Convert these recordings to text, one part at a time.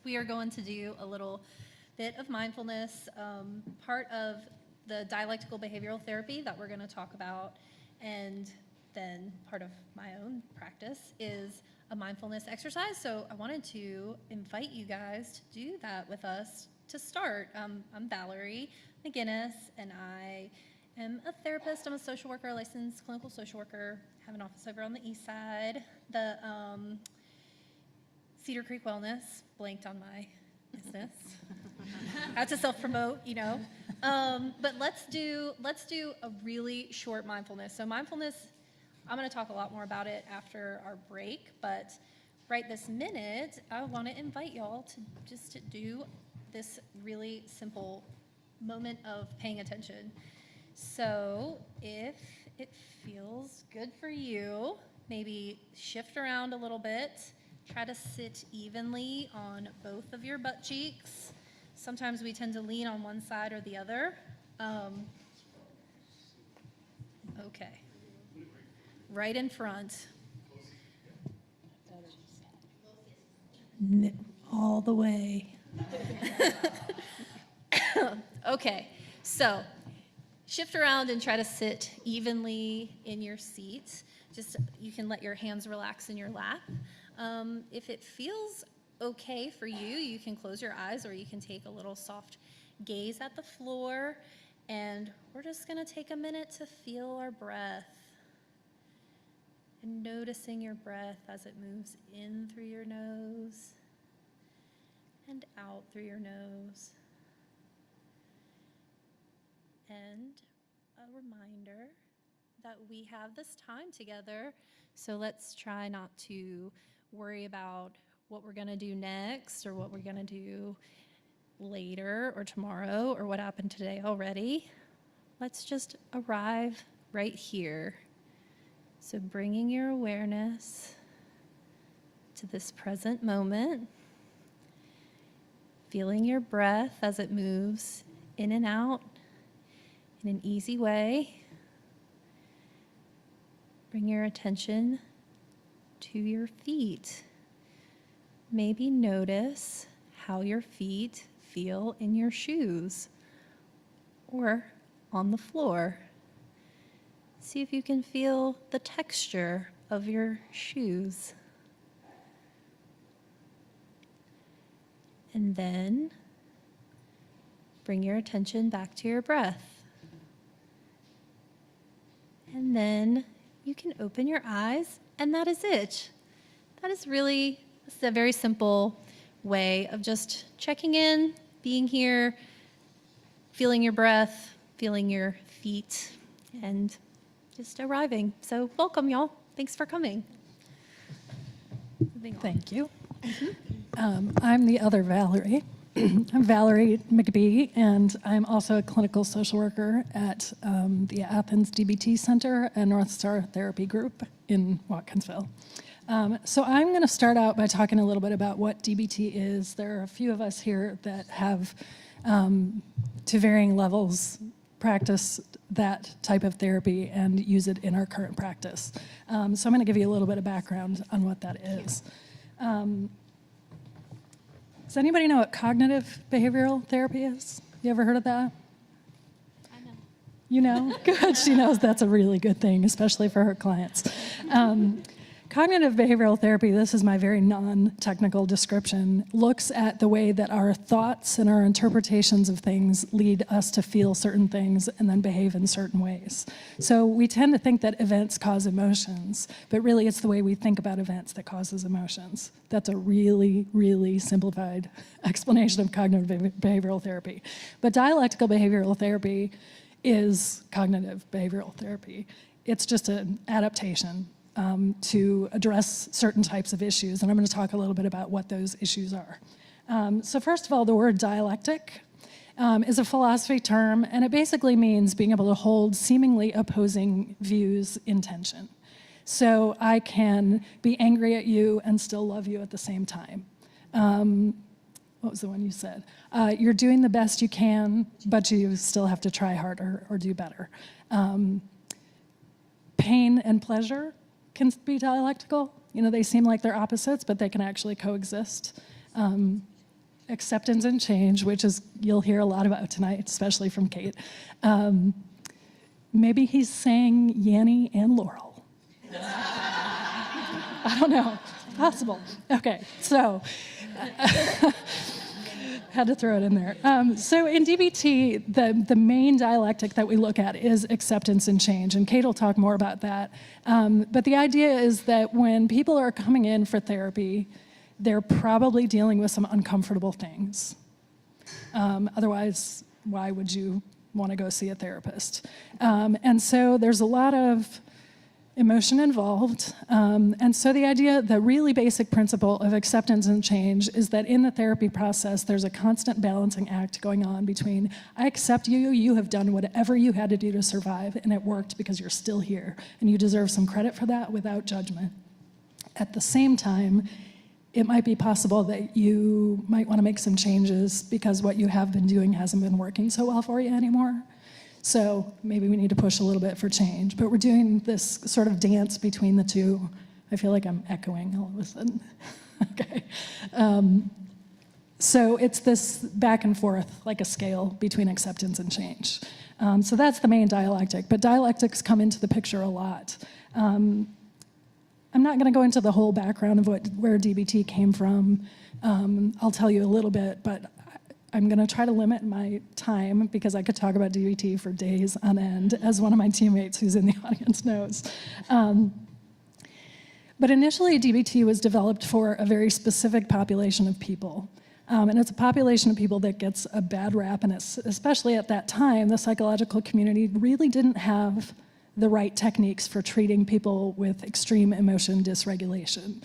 We are going to do a little bit of mindfulness, part of the dialectical behavioral therapy that we're going to talk about, and then part of my own practice is a mindfulness exercise. So I wanted to invite you guys to do that with us to start. I'm Valerie McGuinness, and I am a therapist. I'm a social worker, a licensed clinical social worker. I have an office over on the east side. The Cedar Creek Wellness, blanked on my business. I have to self-promote, you know. But let's do a really short mindfulness. So mindfulness, I'm going to talk a lot more about it after our break, but right this minute, I want to invite y'all to just do this really simple moment of paying attention. So if it feels good for you, maybe shift around a little bit. Try to sit evenly on both of your butt cheeks. Sometimes we tend to lean on one side or the other. Okay. Right in front. All the way. Okay, so shift around and try to sit evenly in your seat. Just, you can let your hands relax in your lap. If it feels okay for you, you can close your eyes or you can take a little soft gaze at the floor. And we're just going to take a minute to feel our breath. And noticing your breath as it moves in through your nose and out through your nose. And a reminder that we have this time together, so let's try not to worry about what we're going to do next or what we're going to do later or tomorrow or what happened today already. Let's just arrive right here. So bringing your awareness to this present moment, feeling your breath as it moves in and out in an easy way. Bring your attention to your feet. Maybe notice how your feet feel in your shoes or on the floor. See if you can feel the texture of your shoes. And then bring your attention back to your breath. And then you can open your eyes, and that is it. That is really a very simple way of just checking in, being here, feeling your breath, feeling your feet, and just arriving. So welcome, y'all. Thanks for coming. Thank you. I'm the other Valerie. I'm Valerie McBee, and I'm also a clinical social worker at the Athens DBT Center and North Star Therapy Group in Watkinsville. So I'm going to start out by talking a little bit about what DBT is. There are a few of us here that have, to varying levels, practiced that type of therapy and use it in our current practice. So I'm going to give you a little bit of background on what that is. Does anybody know what cognitive behavioral therapy is? You ever heard of that? I know. You know? Good. She knows that's a really good thing, especially for her clients. Cognitive behavioral therapy, this is my very non-technical description, looks at the way that our thoughts and our interpretations of things lead us to feel certain things and then behave in certain ways. So we tend to think that events cause emotions, but really it's the way we think about events that causes emotions. That's a really, really simplified explanation of cognitive behavioral therapy. But dialectical behavioral therapy is cognitive behavioral therapy. It's just an adaptation to address certain types of issues, and I'm going to talk a little bit about what those issues are. So first of all, the word dialectic is a philosophy term, and it basically means being able to hold seemingly opposing views in tension. So I can be angry at you and still love you at the same time. What was the one you said? You're doing the best you can, but you still have to try harder or do better. Pain and pleasure can be dialectical. You know, they seem like they're opposites, but they can actually coexist. acceptance and change, which is you'll hear a lot about tonight, especially from Kate. Maybe he's saying Yanny and Laurel. I don't know. Possible. Okay, so had to throw it in there. So in DBT, the main dialectic that we look at is acceptance and change, and Kate will talk more about that. But the idea is that when people are coming in for therapy, they're probably dealing with some uncomfortable things. Otherwise, why would you want to go see a therapist? And so there's a lot of emotion involved. And so the idea, the really basic principle of acceptance and change is that in the therapy process, there's a constant balancing act going on between, I accept you, you have done whatever you had to do to survive, and it worked because you're still here, and you deserve some credit for that without judgment. At the same time, it might be possible that you might want to make some changes because what you have been doing hasn't been working so well for you anymore. So maybe we need to push a little bit for change. But we're doing this sort of dance between the two. I feel like I'm echoing all of a sudden. Okay. So it's this back and forth, like a scale between acceptance and change. So that's the main dialectic. But dialectics come into the picture a lot. I'm not going to go into the whole background of where DBT came from. I'll tell you a little bit, but I'm going to try to limit my time because I could talk about DBT for days on end, as one of my teammates who's in the audience knows. But initially, DBT was developed for a very specific population of people. And it's a population of people that gets a bad rap, and especially at that time, the psychological community really didn't have the right techniques for treating people with extreme emotion dysregulation.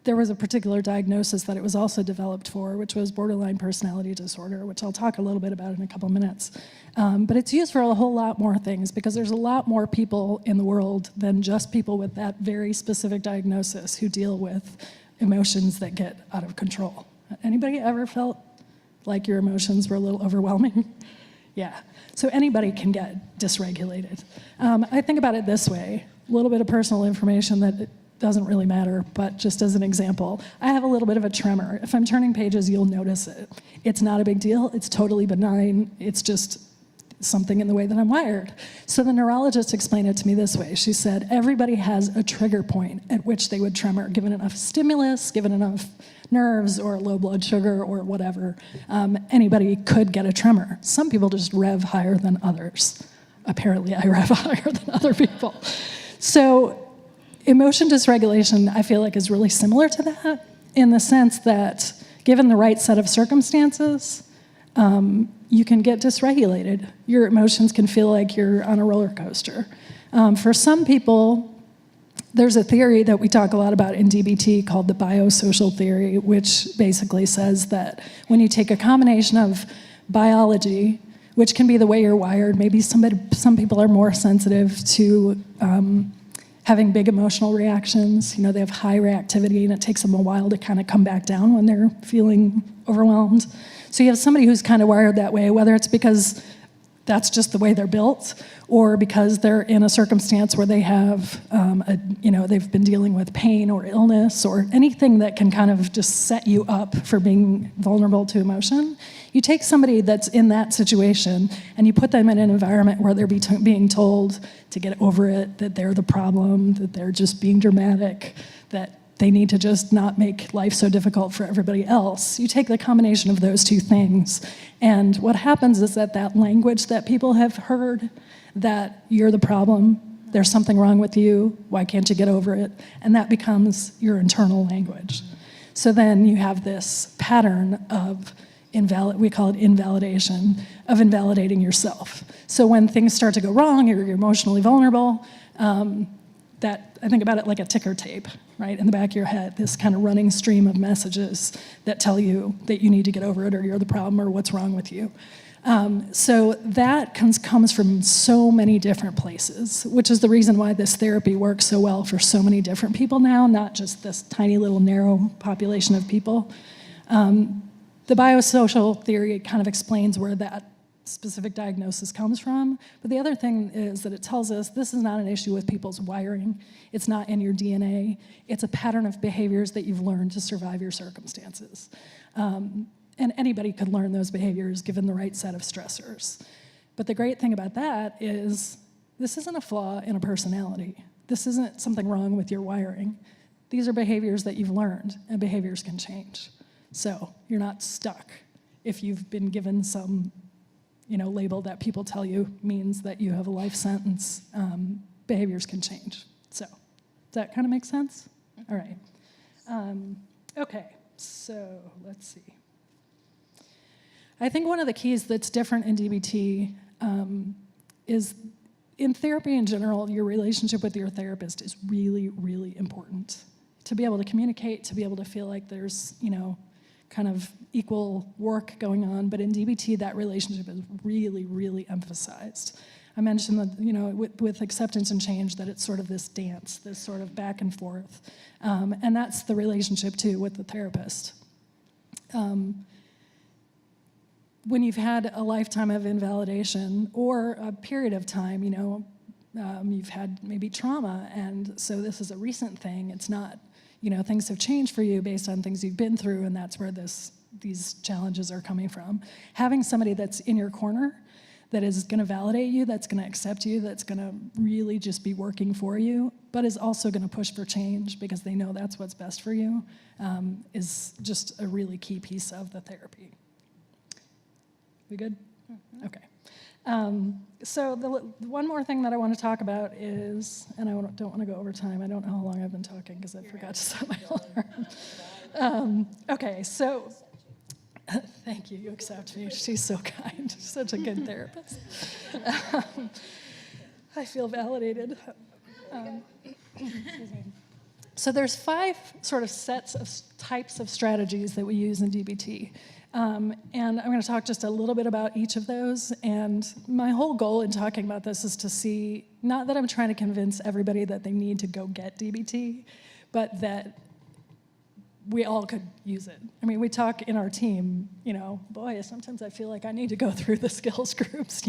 There was a particular diagnosis that it was also developed for, which was borderline personality disorder, which I'll talk a little bit about in a couple minutes. But it's used for a whole lot more things because there's a lot more people in the world than just people with that very specific diagnosis who deal with emotions that get out of control. Anybody ever felt like your emotions were a little overwhelming? Yeah. So anybody can get dysregulated. I think about it this way, a little bit of personal information that doesn't really matter, but just as an example, I have a little bit of a tremor. If I'm turning pages, you'll notice it. It's not a big deal. It's totally benign. It's just something in the way that I'm wired. So the neurologist explained it to me this way. She said, everybody has a trigger point at which they would tremor, given enough stimulus, given enough nerves or low blood sugar or whatever. Anybody could get a tremor. Some people just rev higher than others. Apparently, I rev higher than other people. So emotion dysregulation, I feel like, is really similar to that in the sense that given the right set of circumstances, you can get dysregulated. Your emotions can feel like you're on a roller coaster. For some people, there's a theory that we talk a lot about in DBT called the biosocial theory, which basically says that when you take a combination of biology, which can be the way you're wired, maybe some people are more sensitive to having big emotional reactions. You know, they have high reactivity and it takes them a while to kind of come back down when they're feeling overwhelmed. So you have somebody who's kind of wired that way, whether it's because that's just the way they're built or because they're in a circumstance where they have, they've been dealing with pain or illness or anything that can kind of just set you up for being vulnerable to emotion. You take somebody that's in that situation and you put them in an environment where they're being told to get over it, that they're the problem, that they're just being dramatic, that they need to just not make life so difficult for everybody else. You take the combination of those two things, and what happens is that language that people have heard, that you're the problem, there's something wrong with you, why can't you get over it, and that becomes your internal language. So then you have this pattern of we call it invalidation, of invalidating yourself. So when things start to go wrong, you're emotionally vulnerable, I think about it like a ticker tape, right, in the back of your head, this kind of running stream of messages that tell you that you need to get over it or you're the problem or what's wrong with you. So that comes from so many different places, which is the reason why this therapy works so well for so many different people now, not just this tiny little narrow population of people. The biosocial theory kind of explains where that specific diagnosis comes from. But the other thing is that it tells us this is not an issue with people's wiring. It's not in your DNA. It's a pattern of behaviors that you've learned to survive your circumstances. And anybody could learn those behaviors given the right set of stressors. But the great thing about that is this isn't a flaw in a personality. This isn't something wrong with your wiring. These are behaviors that you've learned, and behaviors can change. So you're not stuck if you've been given some label that people tell you means that you have a life sentence. Behaviors can change. So does that kind of make sense? All right. Okay, so let's see. I think one of the keys that's different in DBT is in therapy in general, your relationship with your therapist is really, really important. To be able to communicate, to be able to feel like there's, kind of equal work going on, but in DBT, that relationship is really, really emphasized. I mentioned that, with acceptance and change, that it's sort of this dance, this sort of back and forth. And that's the relationship, too, with the therapist. When you've had a lifetime of invalidation or a period of time, you've had maybe trauma, and so this is a recent thing. It's not, things have changed for you based on things you've been through, and that's where these challenges are coming from. Having somebody that's in your corner, that is going to validate you, that's going to accept you, that's going to really just be working for you, but is also going to push for change because they know that's what's best for you, is just a really key piece of the therapy. We good? Mm-hmm. Okay. So the one more thing that I want to talk about is, and I don't want to go over time. I don't know how long I've been talking because I forgot to set my alarm. Okay, so thank you. You accept me. She's so kind. She's such a good therapist. I feel validated. Excuse me. So there's 5 sort of sets of types of strategies that we use in DBT. And I'm going to talk just a little bit about each of those. And my whole goal in talking about this is to see, not that I'm trying to convince everybody that they need to go get DBT, but that we all could use it. I mean, we talk in our team, boy, sometimes I feel like I need to go through the skills groups,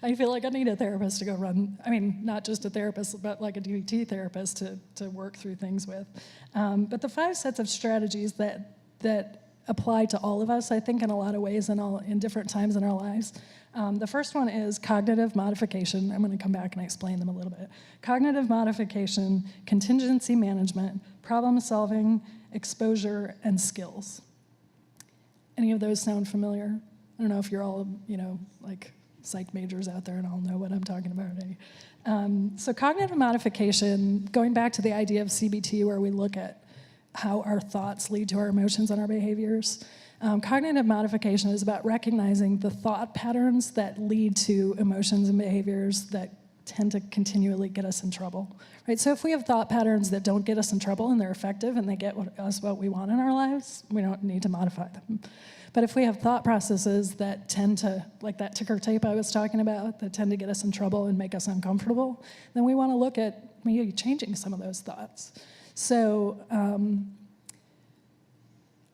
I feel like I need a therapist to go run, not just a therapist, but like a DBT therapist to work through things with. But the 5 sets of strategies that apply to all of us, I think, in a lot of ways in different times in our lives. The first one is cognitive modification. I'm going to come back and explain them a little bit. Cognitive modification, contingency management, problem solving, exposure, and skills. Any of those sound familiar? I don't know if you're all, like psych majors out there and all know what I'm talking about. So cognitive modification, going back to the idea of CBT where we look at how our thoughts lead to our emotions and our behaviors. Cognitive modification is about recognizing the thought patterns that lead to emotions and behaviors that tend to continually get us in trouble, right? So if we have thought patterns that don't get us in trouble and they're effective and they get us what we want in our lives, we don't need to modify them. But if we have thought processes that tend to, like that ticker tape I was talking about, that tend to get us in trouble and make us uncomfortable, then we want to look at maybe changing some of those thoughts. So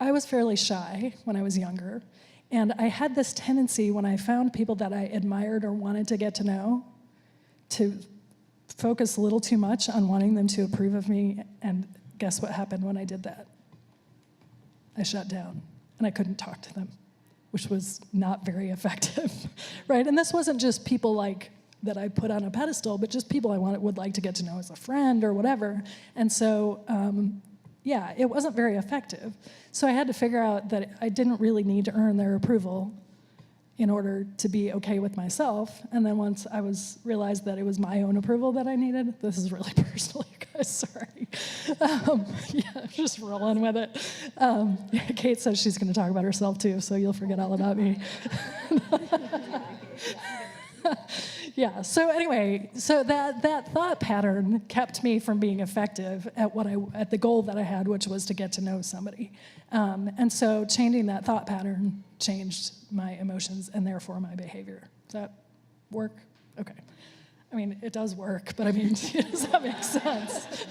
I was fairly shy when I was younger, and I had this tendency when I found people that I admired or wanted to get to know to focus a little too much on wanting them to approve of me, and guess what happened when I did that? I shut down, and I couldn't talk to them, which was not very effective, right? And this wasn't just people like that I put on a pedestal, but just people I would like to get to know as a friend or whatever. And so, it wasn't very effective. So I had to figure out that I didn't really need to earn their approval in order to be okay with myself. And then once I realized that it was my own approval that I needed, this is really personal, you guys, sorry. Just rolling with it. Kate says she's gonna talk about herself too, so you'll forget all about me. Yeah, so anyway, so that thought pattern kept me from being effective at the goal that I had, which was to get to know somebody. And so changing that thought pattern changed my emotions and therefore my behavior. Does that work? Okay. It does work, but does that make sense?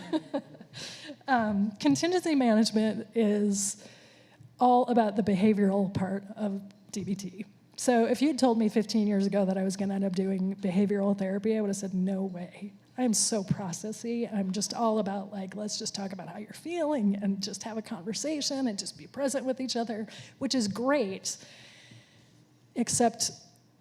Contingency management is all about the behavioral part of DBT. So if you'd told me 15 years ago that I was going to end up doing behavioral therapy, I would have said, no way. I am so processy. I'm just all about, like, let's just talk about how you're feeling and just have a conversation and just be present with each other, which is great, except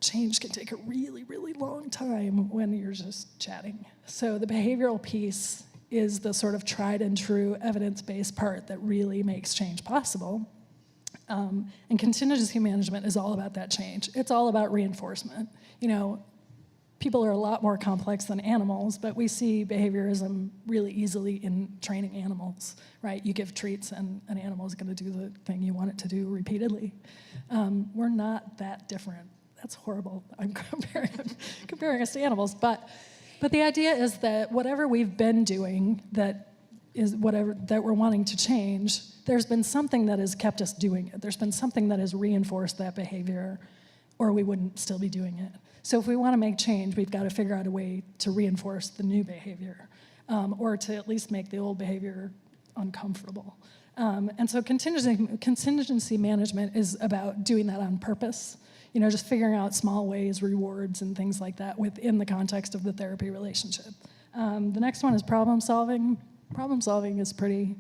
change can take a really, really long time when you're just chatting. So the behavioral piece is the sort of tried and true evidence-based part that really makes change possible. And contingency management is all about that change. It's all about reinforcement. You know, people are a lot more complex than animals, but we see behaviorism really easily in training animals, right? You give treats and an animal is going to do the thing you want it to do repeatedly. We're not that different. That's horrible. I'm comparing us to animals, but the idea is that whatever we've been doing that we're wanting to change, there's been something that has kept us doing it. There's been something that has reinforced that behavior, or we wouldn't still be doing it. So if we want to make change, we've got to figure out a way to reinforce the new behavior, or to at least make the old behavior uncomfortable. And so contingency management is about doing that on purpose. You know, just figuring out small ways, rewards, and things like that within the context of the therapy relationship. The next one is problem solving. Problem solving is pretty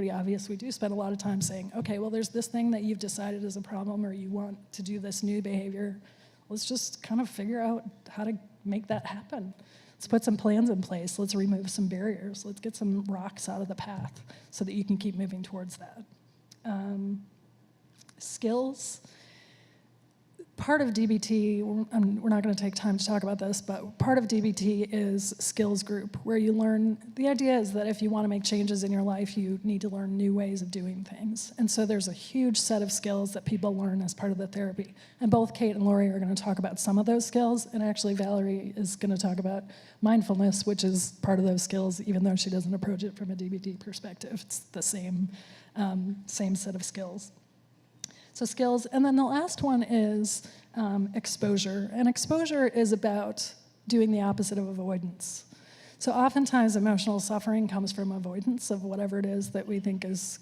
obvious. We do spend a lot of time saying, okay, well, there's this thing that you've decided is a problem, or you want to do this new behavior. Let's just kind of figure out how to make that happen. Let's put some plans in place. Let's remove some barriers. Let's get some rocks out of the path so that you can keep moving towards that. Skills. Part of DBT, we're not going to take time to talk about this, but part of DBT is skills group, where you learn, the idea is that if you want to make changes in your life, you need to learn new ways of doing things. And so there's a huge set of skills that people learn as part of the therapy. And both Kate and Laurie are going to talk about some of those skills, and actually Valerie is going to talk about mindfulness, which is part of those skills, even though she doesn't approach it from a DBT perspective. It's the same set of skills. So skills, and then the last one is exposure. And exposure is about doing the opposite of avoidance. So oftentimes emotional suffering comes from avoidance of whatever it is that we think is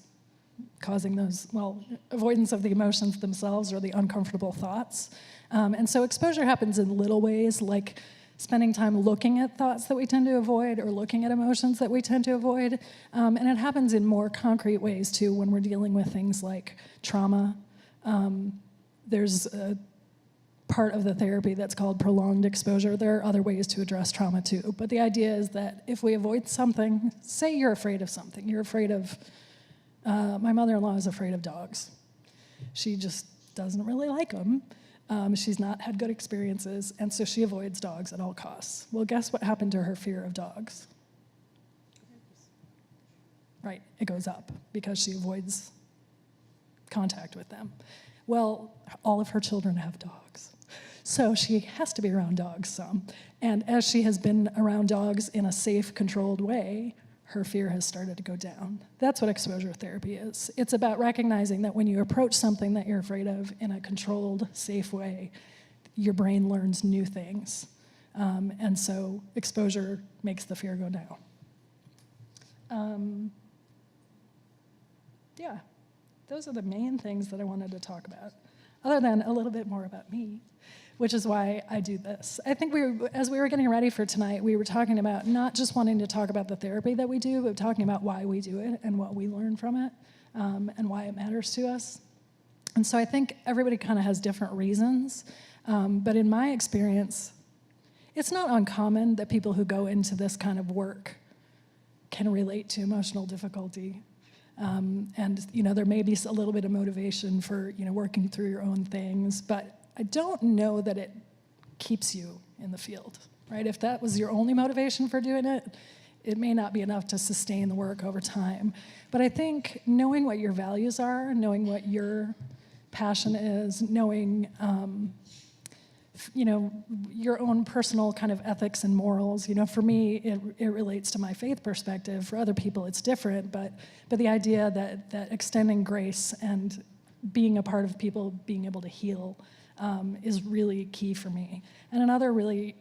causing those, well, avoidance of the emotions themselves or the uncomfortable thoughts. And so exposure happens in little ways, like spending time looking at thoughts that we tend to avoid or looking at emotions that we tend to avoid. And it happens in more concrete ways, too, when we're dealing with things like trauma. There's a part of the therapy that's called prolonged exposure. There are other ways to address trauma too, but the idea is that if we avoid something, say you're afraid of something, you're afraid of, my mother-in-law is afraid of dogs. She just doesn't really like them. She's not had good experiences, and so she avoids dogs at all costs. Well, guess what happened to her fear of dogs? Right, it goes up because she avoids contact with them. Well, all of her children have dogs. So she has to be around dogs some. And as she has been around dogs in a safe, controlled way, her fear has started to go down. That's what exposure therapy is. It's about recognizing that when you approach something that you're afraid of in a controlled, safe way, your brain learns new things. And so exposure makes the fear go down. Yeah. Those are the main things that I wanted to talk about, other than a little bit more about me, which is why I do this. I think as we were getting ready for tonight, we were talking about not just wanting to talk about the therapy that we do, but talking about why we do it and what we learn from it, and why it matters to us. And so I think everybody kind of has different reasons, but in my experience, it's not uncommon that people who go into this kind of work can relate to emotional difficulty. And, you know, there may be a little bit of motivation for, you know, working through your own things, but I don't know that it keeps you in the field, right? If that was your only motivation for doing it, it may not be enough to sustain the work over time. But I think knowing what your values are, knowing what your passion is, knowing, you know, your own personal kind of ethics and morals. You know, for me, it relates to my faith perspective. For other people, it's different, but the idea that extending grace and being a part of people being able to heal is really key for me. And another really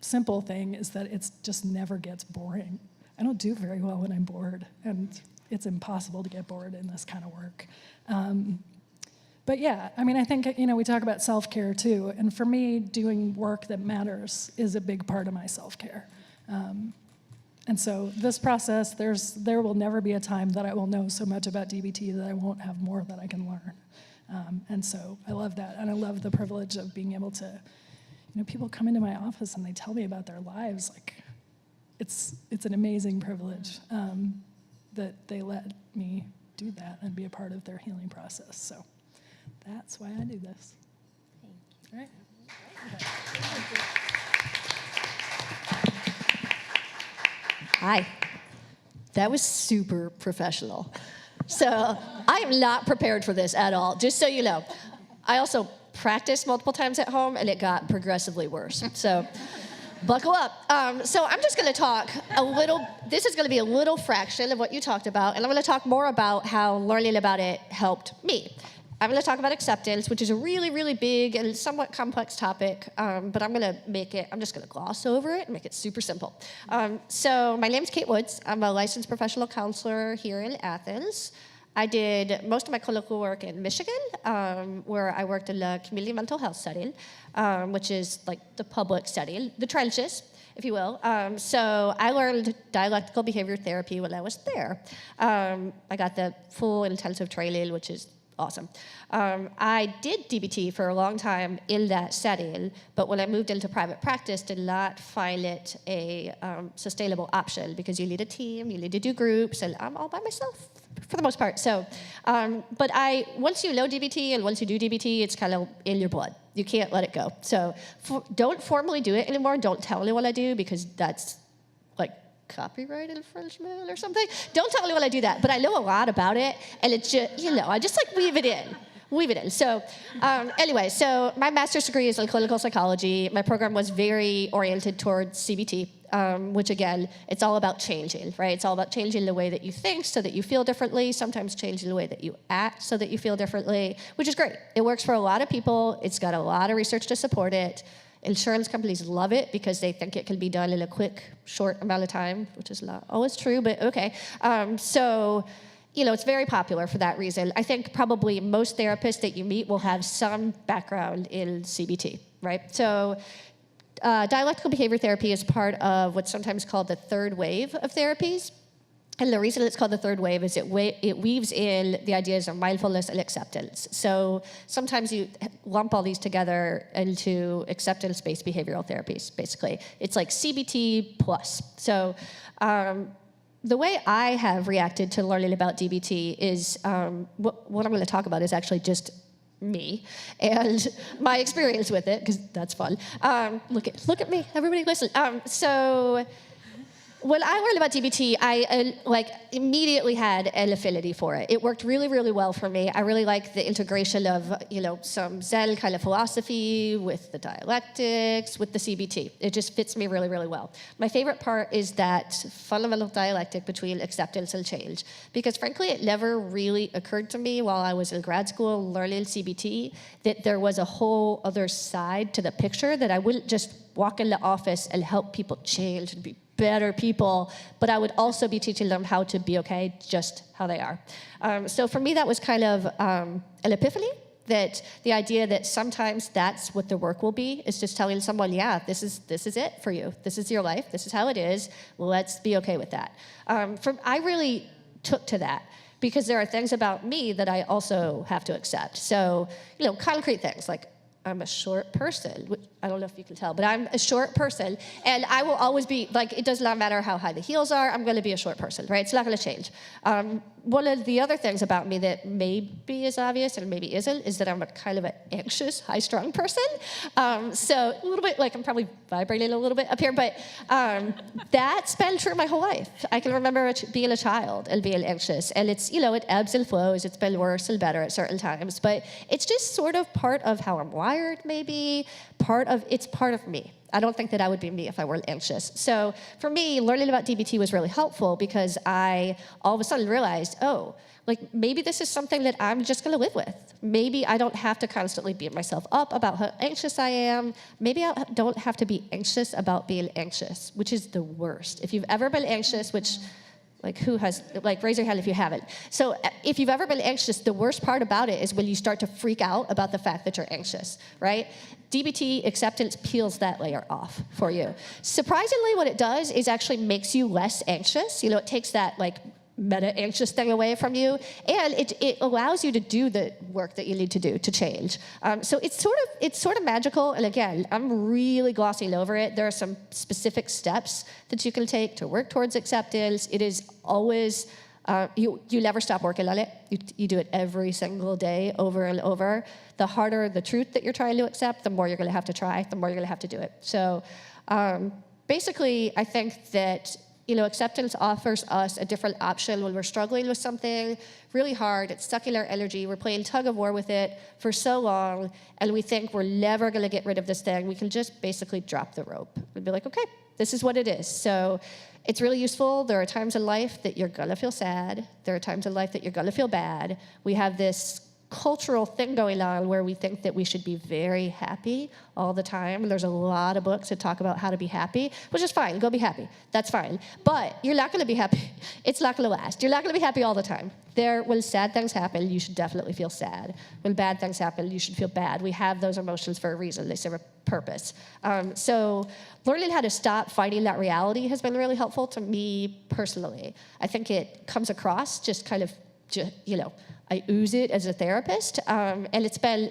simple thing is that it just never gets boring. I don't do very well when I'm bored, and it's impossible to get bored in this kind of work. But yeah, I mean, I think, we talk about self-care too. And for me, doing work that matters is a big part of my self-care. And so this process, there will never be a time that I will know so much about DBT that I won't have more that I can learn. And so I love that. And I love the privilege of being able to, people come into my office and they tell me about their lives. Like, it's an amazing privilege that they let me do that and be a part of their healing process. So that's why I do this. Thank you. All right. Okay. Hi. That was super professional. So I am not prepared for this at all, just so you know. I also practiced multiple times at home, and it got progressively worse. So buckle up. So I'm just going to talk a little. This is going to be a little fraction of what you talked about, and I'm going to talk more about how learning about it helped me. I'm going to talk about acceptance, which is a really, really big and somewhat complex topic, but I'm just going to gloss over it and make it super simple. So my name's Kate Woods. I'm a licensed professional counselor here in Athens. I did most of my clinical work in Michigan, where I worked in the community mental health setting, which is like the public setting, the trenches, if you will. So I learned dialectical behavior therapy when I was there. I got the full intensive training, which is awesome. I did DBT for a long time in that setting, but when I moved into private practice, did not find it a sustainable option because you need a team, you need to do groups, and I'm all by myself for the most part. So, but once you know DBT and once you do DBT, it's kind of in your blood. You can't let it go. So don't formally do it anymore. Don't tell anyone I do because that's like copyright infringement or something. Don't tell anyone I do that, but I know a lot about it, and it's just, I just like weave it in. So anyway, so my master's degree is in clinical psychology. My program was very oriented towards CBT, which again, it's all about changing, right? It's all about changing the way that you think so that you feel differently, sometimes changing the way that you act so that you feel differently, which is great. It works for a lot of people. It's got a lot of research to support it. Insurance companies love it because they think it can be done in a quick, short amount of time, which is not always true, but okay. So, it's very popular for that reason. I think probably most therapists that you meet will have some background in CBT, right? So dialectical behavior therapy is part of what's sometimes called the third wave of therapies. And the reason it's called the third wave is it weaves in the ideas of mindfulness and acceptance. So sometimes you lump all these together into acceptance-based behavioral therapies, basically. It's like CBT plus. So the way I have reacted to learning about DBT is, what I'm going to talk about is actually just me and my experience with it, because that's fun. Look at me, everybody listen. So when I learned about DBT, I immediately had an affinity for it. It worked really, really well for me. I really like the integration of, some Zen kind of philosophy with the dialectics, with the CBT. It just fits me really, really well. My favorite part is that fundamental dialectic between acceptance and change, because frankly, it never really occurred to me while I was in grad school learning CBT that there was a whole other side to the picture, that I wouldn't just walk in the office and help people change and be better people, but I would also be teaching them how to be okay just how they are. So for me, that was kind of an epiphany, that the idea that sometimes that's what the work will be, is just telling someone, yeah, this is it for you. This is your life. This is how it is. Let's be okay with that. I really took to that, because there are things about me that I also have to accept. So, concrete things like I'm a short person, which I don't know if you can tell, but I'm a short person, and I will always be, it does not matter how high the heels are, I'm going to be a short person, right? It's not going to change. One of the other things about me that maybe is obvious and maybe isn't is that I'm a kind of an anxious, high-strung person. So a little bit, I'm probably vibrating a little bit up here, but that's been true my whole life. I can remember being a child and being anxious, and it's, it ebbs and flows. It's been worse and better at certain times, but it's just sort of part of how I'm wired, maybe, it's part of me. I don't think that I would be me if I weren't anxious. So for me, learning about DBT was really helpful, because I all of a sudden realized, maybe this is something that I'm just going to live with. Maybe I don't have to constantly beat myself up about how anxious I am. Maybe I don't have to be anxious about being anxious, which is the worst. If you've ever been anxious, which Like who has, like raise your hand if you haven't. So if you've ever been anxious, the worst part about it is when you start to freak out about the fact that you're anxious, right? DBT acceptance peels that layer off for you. Surprisingly, what it does is actually makes you less anxious. It takes that like meta-anxious thing away from you, and it allows you to do the work that you need to do to change. So it's sort of magical, and again, I'm really glossing over it. There are some specific steps that you can take to work towards acceptance. It is always, you never stop working on it. You do it every single day, over and over. The harder the truth that you're trying to accept, the more you're going to have to try, the more you're going to have to do it. So basically, I think that acceptance offers us a different option when we're struggling with something really hard. It's sucking our energy. We're playing tug of war with it for so long, and we think we're never going to get rid of this thing. We can just basically drop the rope and be like, okay, this is what it is. So it's really useful. There are times in life that you're going to feel sad. There are times in life that you're going to feel bad. We have this cultural thing going on where we think that we should be very happy all the time. And there's a lot of books that talk about how to be happy, which is fine. Go be happy. That's fine. But you're not going to be happy. It's not going to last. You're not going to be happy all the time. When sad things happen, you should definitely feel sad. When bad things happen, you should feel bad. We have those emotions for a reason. They serve a purpose. So learning how to stop fighting that reality has been really helpful to me personally. I think it comes across just kind of, I ooze it as a therapist, and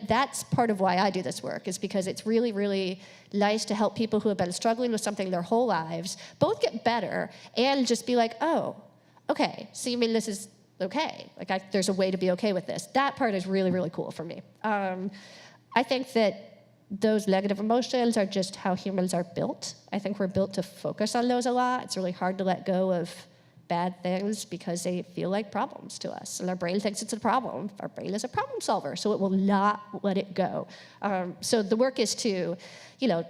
that's part of why I do this work, is because it's really, really nice to help people who have been struggling with something their whole lives both get better and just be like, oh, okay, so you mean this is okay? Like there's a way to be okay with this. That part is really, really cool for me. I think that those negative emotions are just how humans are built. I think we're built to focus on those a lot. It's really hard to let go of bad things because they feel like problems to us. And our brain thinks it's a problem. Our brain is a problem solver, so it will not let it go. So the work is to,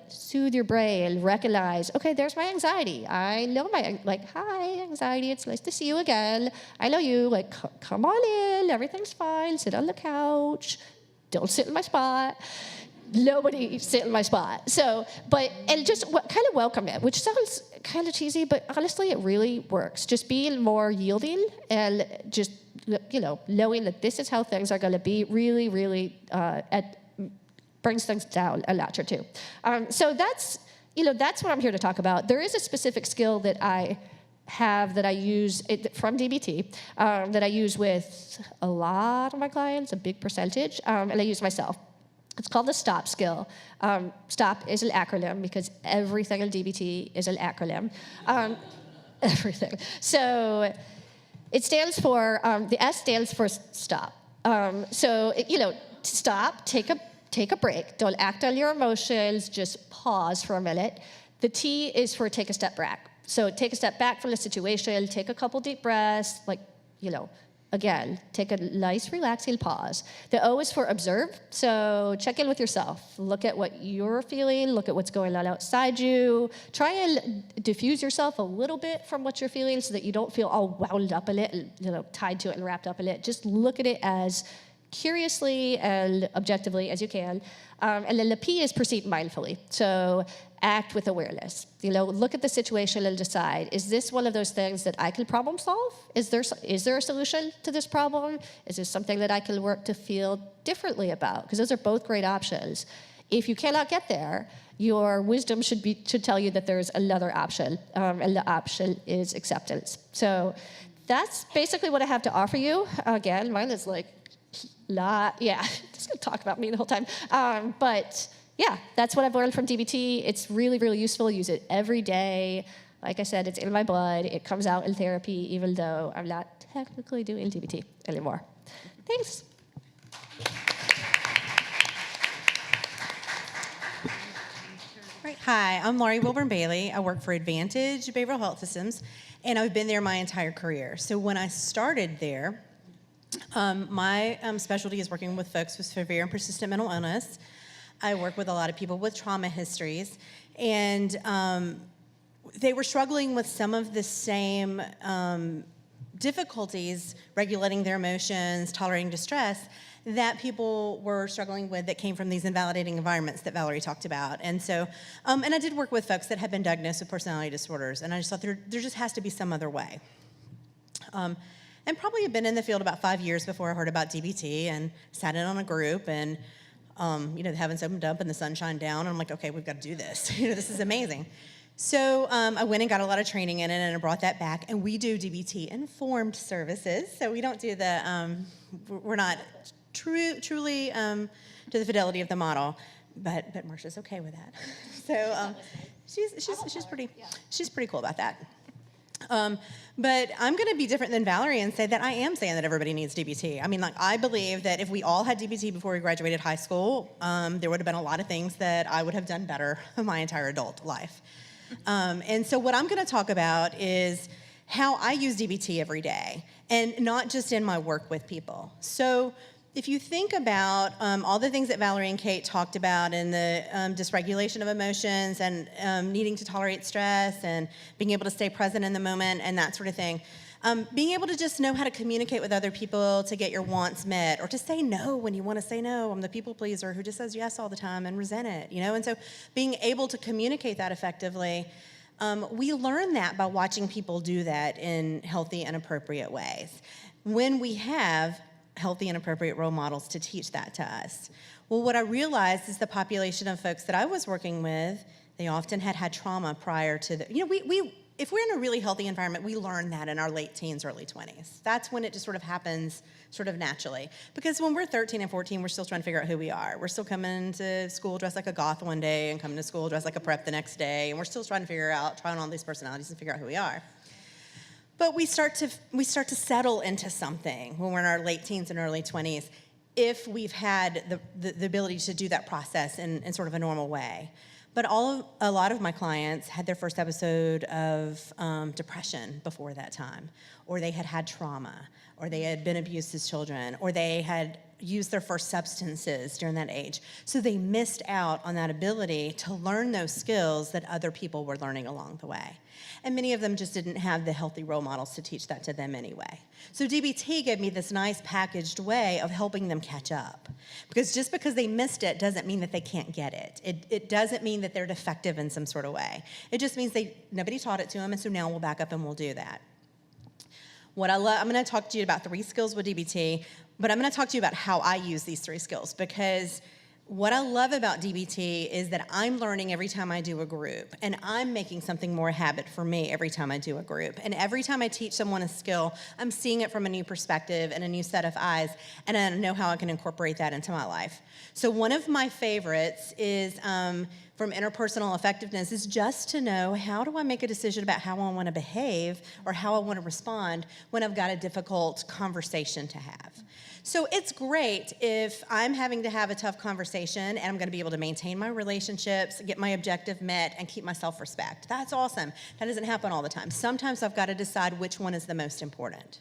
soothe your brain, recognize, okay, there's my anxiety. I know hi, anxiety, it's nice to see you again. I know you, come on in, everything's fine, sit on the couch, don't sit in my spot. Nobody sit in my spot. So, and just kind of welcome it, which sounds kind of cheesy, but honestly, it really works. Just being more yielding and just, knowing that this is how things are going to be really, really brings things down a notch or two. So that's what I'm here to talk about. There is a specific skill that I have that I use from DBT that I use with a lot of my clients, a big percentage, and I use myself. It's called the STOP skill. STOP is an acronym because everything in DBT is an acronym. Everything. So it stands for, the S stands for stop. Stop, take a break. Don't act on your emotions, just pause for a minute. The T is for take a step back. So take a step back from the situation, take a couple deep breaths, again, take a nice, relaxing pause. The O is for observe. So check in with yourself. Look at what you're feeling. Look at what's going on outside you. Try and diffuse yourself a little bit from what you're feeling so that you don't feel all wound up in it and tied to it and wrapped up in it. Just look at it as curiously and objectively as you can. And then the P is proceed mindfully. So act with awareness. Look at the situation and decide, is this one of those things that I can problem solve? Is there a solution to this problem? Is this something that I can work to feel differently about? Because those are both great options. If you cannot get there, your wisdom should tell you that there's another option, and the option is acceptance. So that's basically what I have to offer you. Again, mine is just gonna talk about me the whole time. But yeah, that's what I've learned from DBT. It's really, really useful. I use it every day. Like I said, it's in my blood. It comes out in therapy, even though I'm not technically doing DBT anymore. Thanks. Right. Hi, I'm Laurie Wilburn Bailey. I work for Advantage Behavioral Health Systems, and I've been there my entire career. So when I started there, my specialty is working with folks with severe and persistent mental illness. I work with a lot of people with trauma histories, and they were struggling with some of the same difficulties regulating their emotions, tolerating distress, that people were struggling with that came from these invalidating environments that Valerie talked about. And so, and I did work with folks that had been diagnosed with personality disorders, and I just thought there just has to be some other way. And probably had been in the field about 5 years before I heard about DBT and sat in on a group and, the heavens opened up and the sun shined down. And I'm like, okay, we've got to do this. This is amazing. So I went and got a lot of training in it and I brought that back. And we do DBT-informed services. So we don't do we're not truly to the fidelity of the model. But Marsha's okay with that. So she's pretty cool about that. But I'm going to be different than Valerie and say that I am saying that everybody needs DBT. I mean, I believe that if we all had DBT before we graduated high school, there would have been a lot of things that I would have done better my entire adult life. And so what I'm going to talk about is how I use DBT every day, and not just in my work with people. So if you think about all the things that Valerie and Kate talked about in the dysregulation of emotions and needing to tolerate stress and being able to stay present in the moment and that sort of thing, being able to just know how to communicate with other people to get your wants met or to say no when you want to say no. I'm the people pleaser who just says yes all the time and resent it, And so being able to communicate that effectively, we learn that by watching people do that in healthy and appropriate ways. When we have healthy and appropriate role models to teach that to us. Well, what I realized is the population of folks that I was working with, they often had trauma prior to if we're in a really healthy environment, we learn that in our late teens, early 20s. That's when it just sort of happens sort of naturally. Because when we're 13 and 14, we're still trying to figure out who we are. We're still coming to school dressed like a goth one day and coming to school dressed like a prep the next day, and we're still trying to trying on these personalities and figure out who we are. But we start to settle into something when we're in our late teens and early 20s if we've had the ability to do that process in sort of a normal way. But a lot of my clients had their first episode of depression before that time, or they had trauma, or they had been abused as children, or they had used their first substances during that age. So they missed out on that ability to learn those skills that other people were learning along the way. And many of them just didn't have the healthy role models to teach that to them anyway. So DBT gave me this nice packaged way of helping them catch up. Because just because they missed it doesn't mean that they can't get it. It doesn't mean that they're defective in some sort of way. It just means nobody taught it to them, and so now we'll back up and we'll do that. I'm going to talk to you about 3 skills with DBT, but I'm going to talk to you about how I use these 3 skills, because what I love about DBT is that I'm learning every time I do a group, and I'm making something more a habit for me every time I do a group. And every time I teach someone a skill, I'm seeing it from a new perspective and a new set of eyes, and I know how I can incorporate that into my life. So one of my favorites is from interpersonal effectiveness is just to know, how do I make a decision about how I want to behave or how I want to respond when I've got a difficult conversation to have. So it's great if I'm having to have a tough conversation and I'm going to be able to maintain my relationships, get my objective met, and keep my self-respect. That's awesome. That doesn't happen all the time. Sometimes I've got to decide which one is the most important.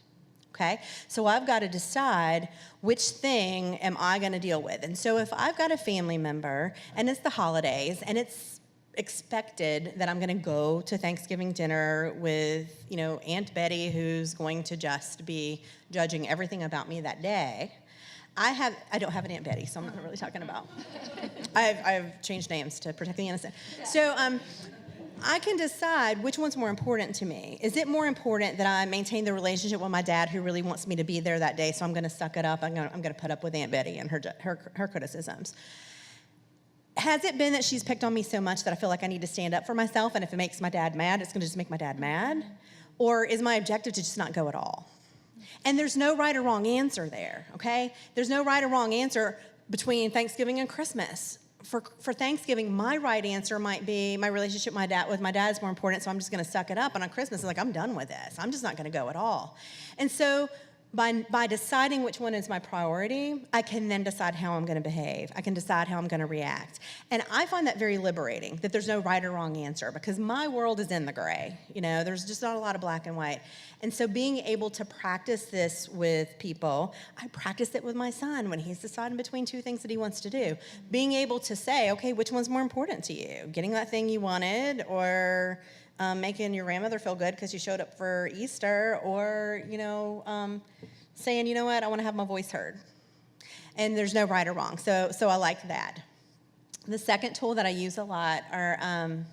Okay? So I've got to decide which thing am I going to deal with. And so if I've got a family member and it's the holidays and it's expected that I'm going to go to Thanksgiving dinner with, Aunt Betty, who's going to just be judging everything about me that day. I don't have an Aunt Betty, so I'm not really talking about. I've changed names to protect the innocent. So I can decide which one's more important to me. Is it more important that I maintain the relationship with my dad, who really wants me to be there that day, so I'm going to suck it up. I'm going to put up with Aunt Betty and her criticisms. Has it been that she's picked on me so much that I feel like I need to stand up for myself, and if it makes my dad mad, it's going to just make my dad mad? Or is my objective to just not go at all? And there's no right or wrong answer there, okay? There's no right or wrong answer between Thanksgiving and Christmas. For Thanksgiving, my right answer might be my relationship with my dad is more important, so I'm just going to suck it up. And on Christmas, it's like, I'm done with this. I'm just not going to go at all. And so by deciding which one is my priority, I can then decide how I'm going to behave. I can decide how I'm going to react. And I find that very liberating, that there's no right or wrong answer, because my world is in the gray. There's just not a lot of black and white. And so being able to practice this with people, I practice it with my son when he's deciding between 2 things that he wants to do. Being able to say, okay, which one's more important to you? Getting that thing you wanted, or making your grandmother feel good because you showed up for Easter, or, saying, you know what, I want to have my voice heard. And there's no right or wrong. So I like that. The second tool that I use a lot are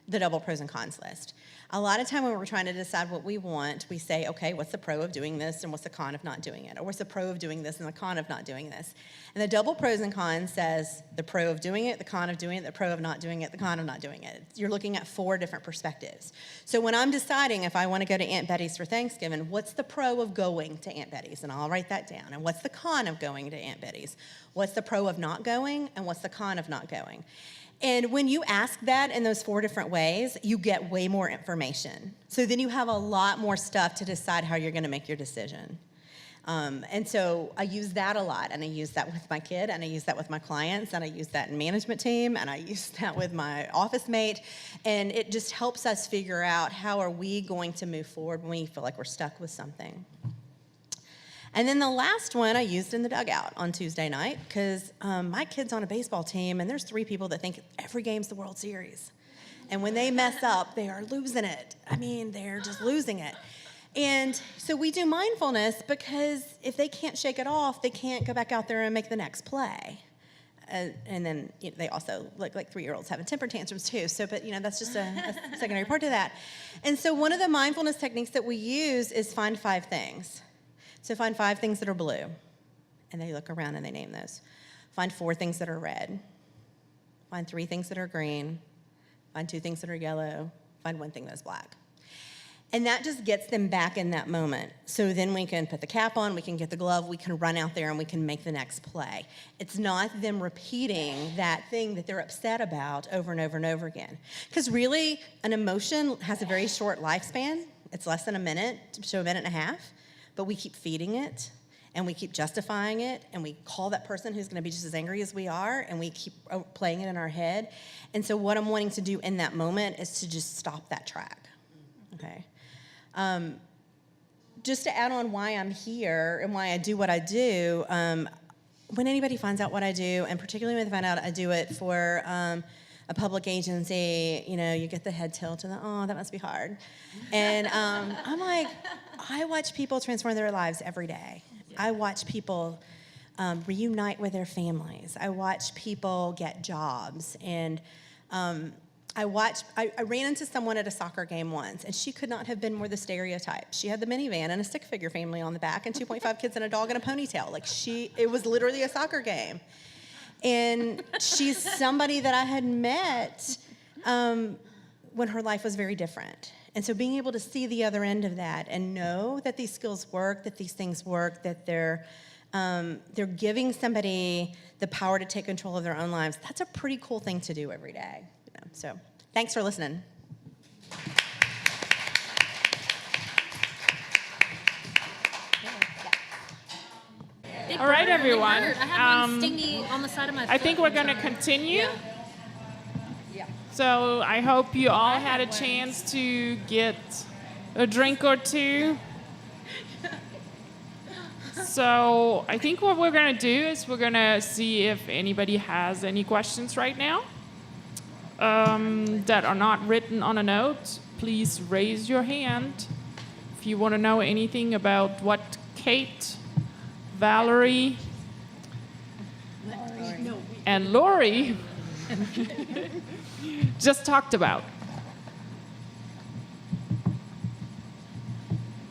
the double pros and cons list. A lot of time when we're trying to decide what we want, we say, okay, what's the pro of doing this and what's the con of not doing it? Or what's the pro of doing this and the con of not doing this? And the double pros and cons says the pro of doing it, the con of doing it, the pro of not doing it, the con of not doing it. You're looking at 4 different perspectives. So when I'm deciding if I want to go to Aunt Betty's for Thanksgiving, what's the pro of going to Aunt Betty's? And I'll write that down. And what's the con of going to Aunt Betty's? What's the pro of not going? And what's the con of not going? And when you ask that in those 4 different ways, you get way more information. So then you have a lot more stuff to decide how you're going to make your decision. And so I use that a lot, and I use that with my kid, and I use that with my clients, and I use that in management team, and I use that with my office mate, and it just helps us figure out how are we going to move forward when we feel like we're stuck with something. And then the last one I used in the dugout on Tuesday night because my kid's on a baseball team, and there's 3 people that think every game's the World Series. And when they mess up, they are losing it. I mean, they're just losing it. And so we do mindfulness because if they can't shake it off, they can't go back out there and make the next play. And then they also look like 3-year-olds having temper tantrums too. So, but that's just a secondary part to that. And so one of the mindfulness techniques that we use is find 5 things. So find 5 things that are blue, and they look around and they name those. Find 4 things that are red. Find 3 things that are green. Find 2 things that are yellow. Find 1 thing that's black. And that just gets them back in that moment. So then we can put the cap on, we can get the glove, we can run out there, and we can make the next play. It's not them repeating that thing that they're upset about over and over and over again. Because really, an emotion has a very short lifespan. It's less than a minute to a minute and a half. But we keep feeding it, and we keep justifying it, and we call that person who's going to be just as angry as we are, and we keep playing it in our head. And so what I'm wanting to do in that moment is to just stop that track, okay? Just to add on why I'm here and why I do what I do, when anybody finds out what I do, and particularly when they find out I do it for a public agency, you get the head tilt and that must be hard. And I'm like, I watch people transform their lives every day. I watch people reunite with their families. I watch people get jobs. And I ran into someone at a soccer game once, and she could not have been more the stereotype. She had the minivan and a stick-figure family on the back and 2.5 kids and a dog and a ponytail. It was literally a soccer game. And she's somebody that I had met when her life was very different. And so being able to see the other end of that and know that these skills work, that these things work, that they're giving somebody the power to take control of their own lives, that's a pretty cool thing to do every day. So thanks for listening. All right, everyone. I had one stingy on the side of my foot. I think we're going to continue. Yeah. So I hope you all had a chance to get a drink or 2. So I think what we're going to do is we're going to see if anybody has any questions right now that are not written on a note. Please raise your hand if you want to know anything about what Kate, Valerie, and Laurie just talked about.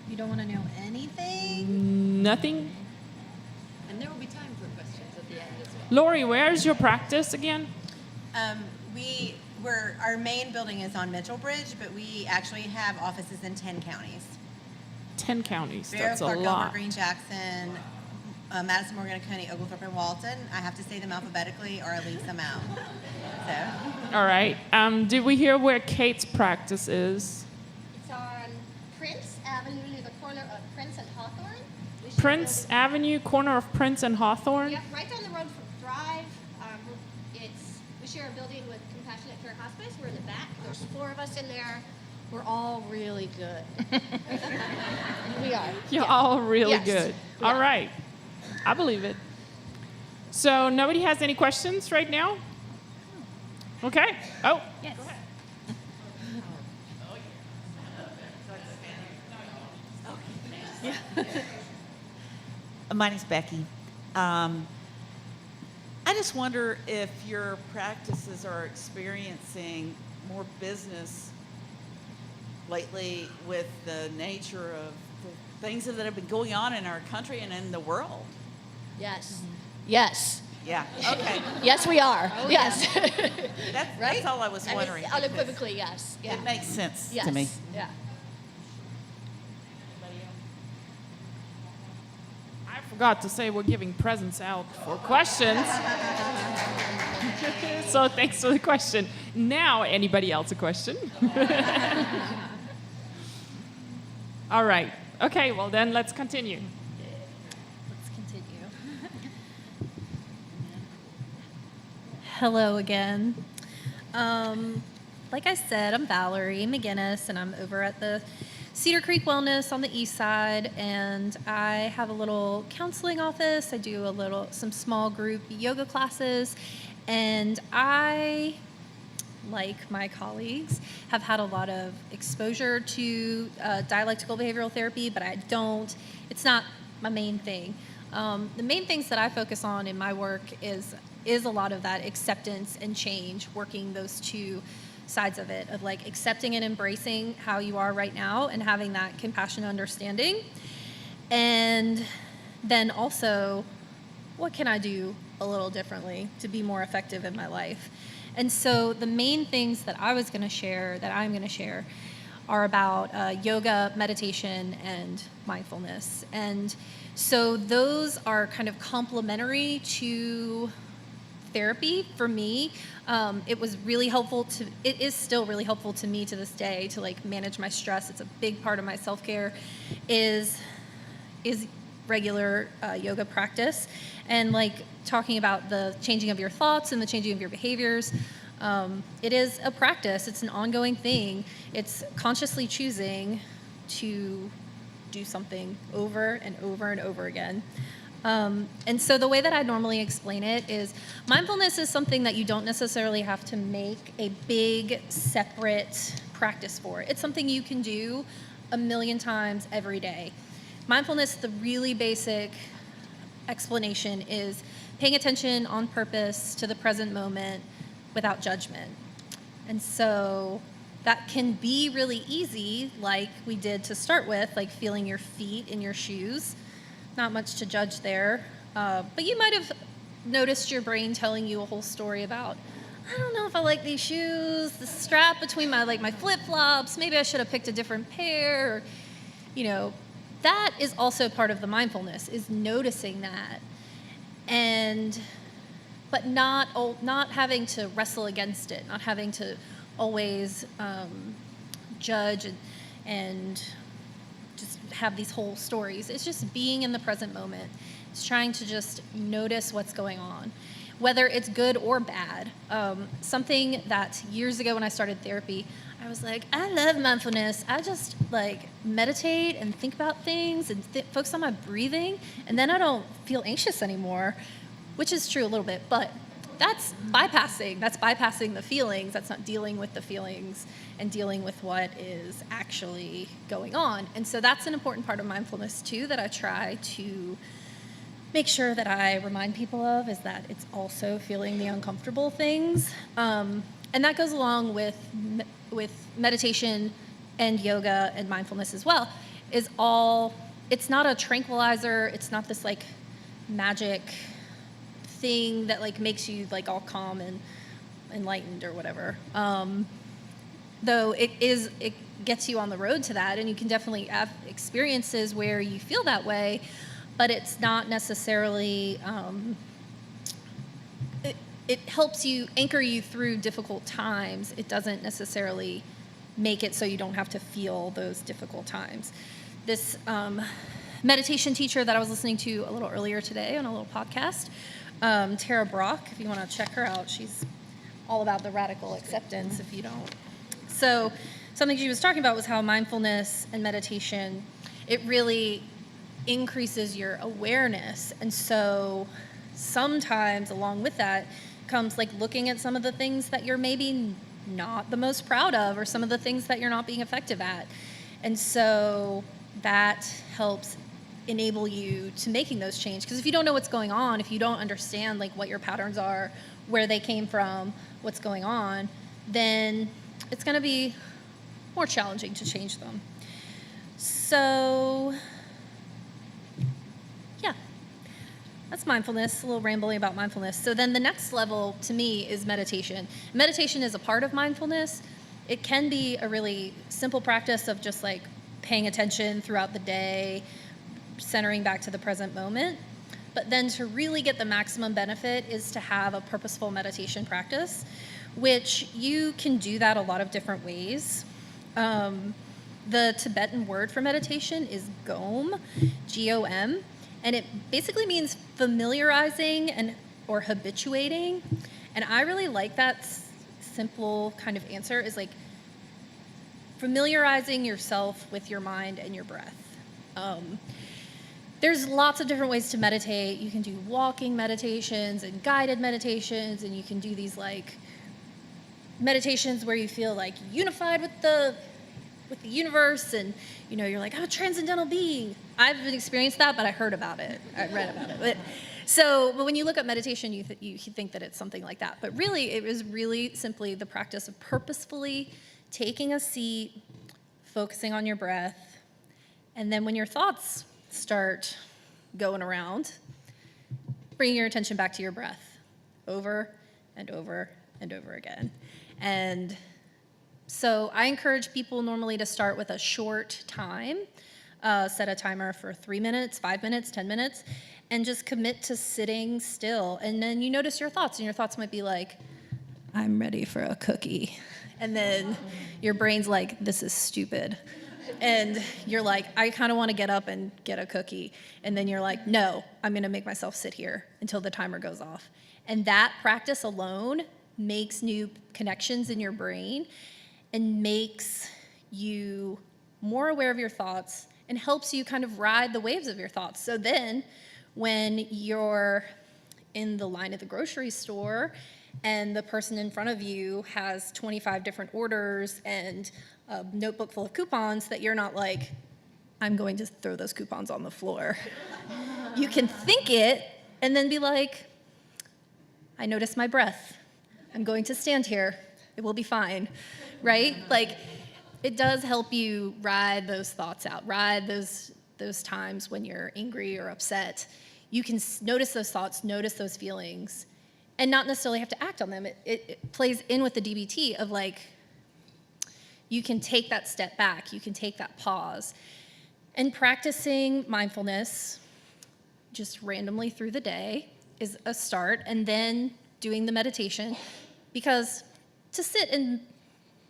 You don't want to know anything? Nothing? And there will be time for questions at the end as well. Laurie, where's your practice again? Our main building is on Mitchell Bridge, but we actually have offices in 10 counties. 10 counties. Bear, That's a Clark, lot. Gilbert, Green, Jackson, Madison, Morgan County, Oglethorpe, and Walton. I have to say them alphabetically or I leave some out. So. All right. Did we hear where Kate's practice is? It's on Prince Avenue near the corner of Prince and Hawthorne. Prince Avenue, corner of Prince and Hawthorne? Yep, right down the road from Drive. We share a building with Compassionate Care Hospice. We're in the back. There's 4 of us in there. We're all really good. We are. You're all really Yes. good. Yeah. All right. I believe it. So nobody has any questions right now? Okay. Oh. Yes. My name's Becky. I just wonder if your practices are experiencing more business lately with the nature of the things that have been going on in our country and in the world. Yes. Yes. Yeah. Okay. Yes, we are. Yes. That's all I was wondering. I mean, unequivocally, yes. Yeah. It makes sense Yes. to me. Yeah. I forgot to say we're giving presents out for questions. So thanks for the question. Now, anybody else a question? All right. Okay, well then let's continue. Let's continue. Hello again. Like I said, I'm Valerie McGuinness, and I'm over at the Cedar Creek Wellness on the east side, and I have a little counseling office. I do some small group yoga classes, and I, like my colleagues, have had a lot of exposure to dialectical behavioral therapy, but it's not my main thing. The main things that I focus on in my work is a lot of that acceptance and change, working those two sides of it, of like accepting and embracing how you are right now and having that compassionate understanding. And then also, what can I do a little differently to be more effective in my life? And so the main things that I'm going to share are about yoga, meditation, and mindfulness. And so those are kind of complementary to therapy for me. It is still really helpful to me to this day to like manage my stress. It's a big part of my self-care is regular yoga practice, and like talking about the changing of your thoughts and the changing of your behaviors. It is a practice. It's an ongoing thing. It's consciously choosing to do something over and over and over again. And so the way that I normally explain it is mindfulness is something that you don't necessarily have to make a big separate practice for. It's something you can do a million times every day. Mindfulness, the really basic explanation is paying attention on purpose to the present moment without judgment. And so that can be really easy, like we did to start with, like feeling your feet in your shoes. Not much to judge there, but you might have noticed your brain telling you a whole story about, I don't know if I like these shoes, the strap between my flip-flops, maybe I should have picked a different pair, or, that is also part of the mindfulness, is noticing that, but not having to wrestle against it, not having to always judge and just have these whole stories. It's just being in the present moment. It's trying to just notice what's going on, whether it's good or bad. Something that years ago when I started therapy, I was like, I love mindfulness. I just like meditate and think about things and focus on my breathing, and then I don't feel anxious anymore, which is true a little bit, but that's bypassing the feelings. That's not dealing with the feelings and dealing with what is actually going on. And so that's an important part of mindfulness too, that I try to make sure that I remind people of, is that it's also feeling the uncomfortable things. And that goes along with meditation and yoga and mindfulness as well. It's not a tranquilizer. It's not this like magic thing that like makes you like all calm and enlightened or whatever. Though it gets you on the road to that, and you can definitely have experiences where you feel that way, but it's not necessarily, it helps you anchor you through difficult times. It doesn't necessarily make it so you don't have to feel those difficult times. This meditation teacher that I was listening to a little earlier today on a little podcast, Tara Brock, if you want to check her out, she's all about the radical acceptance if you don't. So something she was talking about was how mindfulness and meditation, it really increases your awareness. And so sometimes along with that comes like looking at some of the things that you're maybe not the most proud of, or some of the things that you're not being effective at. And so that helps enable you to making those changes. Because if you don't know what's going on, if you don't understand like what your patterns are, where they came from, what's going on, then it's going to be more challenging to change them. So, yeah, that's mindfulness, a little rambling about mindfulness. So then the next level to me is meditation. Meditation is a part of mindfulness. It can be a really simple practice of just like paying attention throughout the day, centering back to the present moment. But then to really get the maximum benefit is to have a purposeful meditation practice, which you can do that a lot of different ways. The Tibetan word for meditation is gom, G-O-M, and it basically means familiarizing or habituating. And I really like that simple kind of answer, is like familiarizing yourself with your mind and your breath. There's lots of different ways to meditate. You can do walking meditations and guided meditations, and you can do these like meditations where you feel like unified with the universe, and you know, you're like, I'm a transcendental being. I haven't experienced that, but I heard about it. I read about it. But when you look at meditation, you think that it's something like that. But really, it was really simply the practice of purposefully taking a seat, focusing on your breath, and then when your thoughts start going around, bringing your attention back to your breath over and over and over again. And so I encourage people normally to start with a short time, set a timer for 3 minutes, 5 minutes, 10 minutes, and just commit to sitting still. And then you notice your thoughts, and your thoughts might be like, I'm ready for a cookie. And then your brain's like, this is stupid. And you're like, I kind of want to get up and get a cookie. And then you're like, no, I'm going to make myself sit here until the timer goes off. And that practice alone makes new connections in your brain and makes you more aware of your thoughts and helps you kind of ride the waves of your thoughts. So then when you're in the line at the grocery store and the person in front of you has 25 different orders and a notebook full of coupons, that you're not like, I'm going to throw those coupons on the floor. You can think it and then be like, I notice my breath. I'm going to stand here. It will be fine, right? Like, it does help you ride those thoughts out, ride those times when you're angry or upset. You can notice those thoughts, notice those feelings, and not necessarily have to act on them. It plays in with the DBT of like, you can take that step back, you can take that pause. And practicing mindfulness just randomly through the day is a start, and then doing the meditation, because to sit and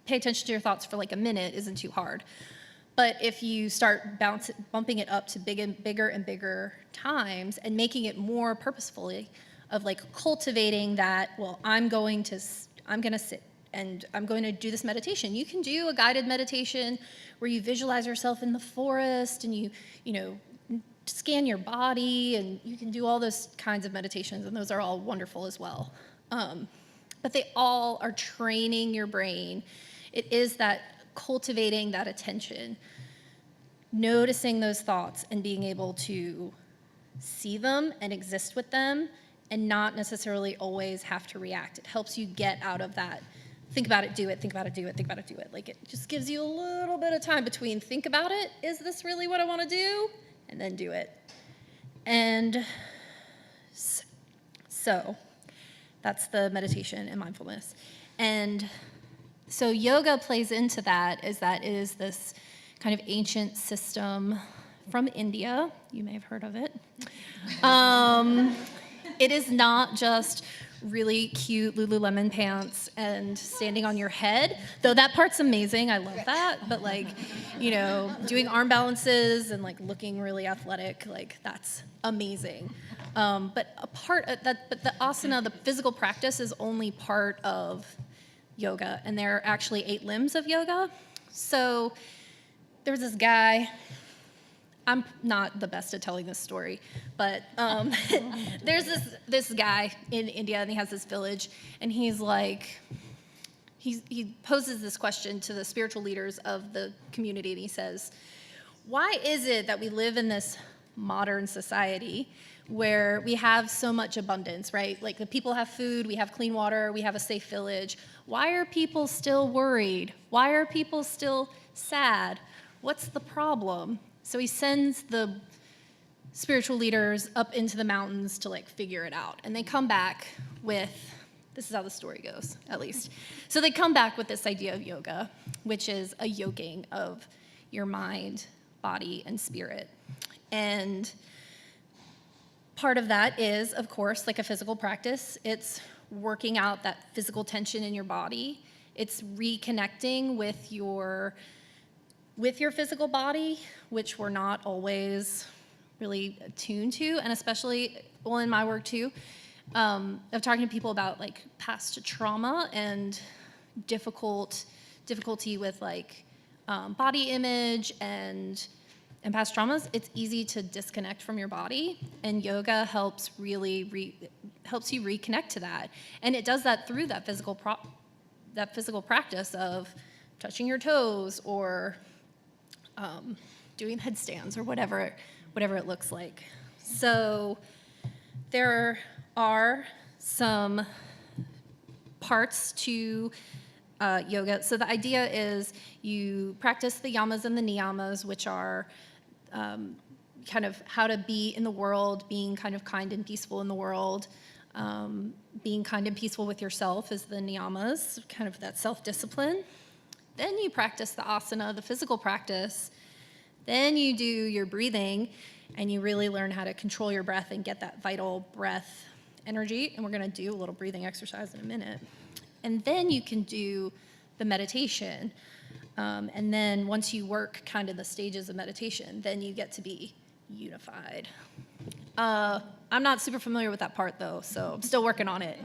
pay attention to your thoughts for like a minute isn't too hard. But if you start bumping it up to bigger and bigger times and making it more purposefully of like cultivating that, well, I'm going to sit and I'm going to do this meditation. You can do a guided meditation where you visualize yourself in the forest and you scan your body, and you can do all those kinds of meditations, and those are all wonderful as well. But they all are training your brain. It is that cultivating that attention, noticing those thoughts and being able to see them and exist with them and not necessarily always have to react. It helps you get out of that think about it, do it, think about it, do it, think about it, do it. Like, it just gives you a little bit of time between think about it, is this really what I want to do, and then do it. And so that's the meditation and mindfulness. And so yoga plays into that, is that it is this kind of ancient system from India. You may have heard of it. It is not just really cute Lululemon pants and standing on your head, though that part's amazing. I love that. But like, doing arm balances and like looking really athletic, like that's amazing. But a part of that, but the asana, the physical practice, is only part of yoga, and there are actually 8 limbs of yoga. So there's this guy. I'm not the best at telling this story, but there's this guy in India, and he has this village, and he's like, he poses this question to the spiritual leaders of the community, and he says, why is it that we live in this modern society where we have so much abundance, right? Like, the people have food, we have clean water, we have a safe village. Why are people still worried? Why are people still sad? What's the problem? So he sends the spiritual leaders up into the mountains to like figure it out. And they come back with, this is how the story goes, at least. So they come back with this idea of yoga, which is a yoking of your mind, body, and spirit. And part of that is, of course, like a physical practice. It's working out that physical tension in your body. It's reconnecting with your physical body, which we're not always really attuned to, and especially, well, in my work too, of talking to people about like past trauma and difficulty with like body image and past traumas. It's easy to disconnect from your body, and yoga helps helps you reconnect to that, and it does that through that physical practice of touching your toes or doing headstands or whatever it looks like. So there are some parts to yoga. So the idea is you practice the yamas and the niyamas, which are kind of how to be in the world, being kind of kind and peaceful in the world. Being kind and peaceful with yourself is the niyamas, kind of that self-discipline. Then you practice the asana, the physical practice. Then you do your breathing, and you really learn how to control your breath and get that vital breath energy. And we're going to do a little breathing exercise in a minute. And then you can do the meditation. And then once you work kind of the stages of meditation, then you get to be unified. I'm not super familiar with that part, though, so I'm still working on it.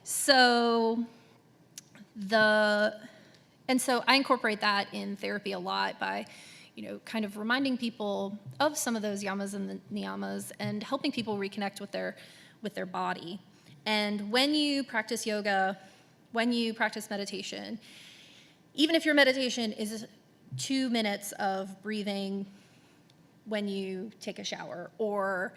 So I incorporate that in therapy a lot by, kind of reminding people of some of those yamas and the niyamas and helping people reconnect with their body. And when you practice yoga, when you practice meditation, even if your meditation is 2 minutes of breathing when you take a shower, or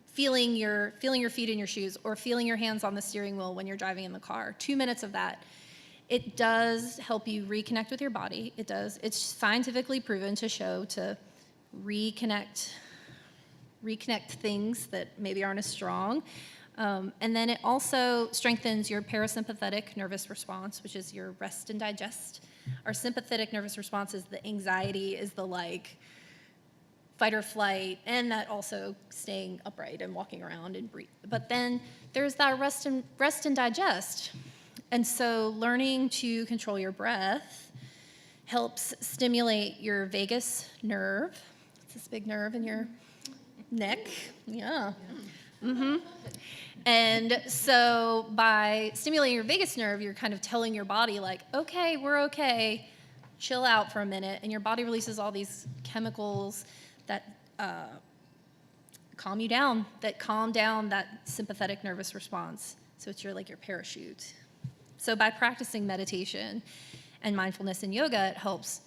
feeling your feet in your shoes, or feeling your hands on the steering wheel when you're driving in the car, 2 minutes of that, it does help you reconnect with your body. It does. It's scientifically proven to reconnect things that maybe aren't as strong. And then it also strengthens your parasympathetic nervous response, which is your rest and digest. Our sympathetic nervous response is the anxiety, is the like fight or flight, and that also staying upright and walking around and breathe. But then there's that rest and digest. And so learning to control your breath helps stimulate your vagus nerve. It's this big nerve in your neck. Yeah. Mm-hmm. And so by stimulating your vagus nerve, you're kind of telling your body like, okay, we're okay, chill out for a minute. And your body releases all these chemicals that calm you down, that calm down that sympathetic nervous response. So it's your parachute. So by practicing meditation and mindfulness and yoga, it helps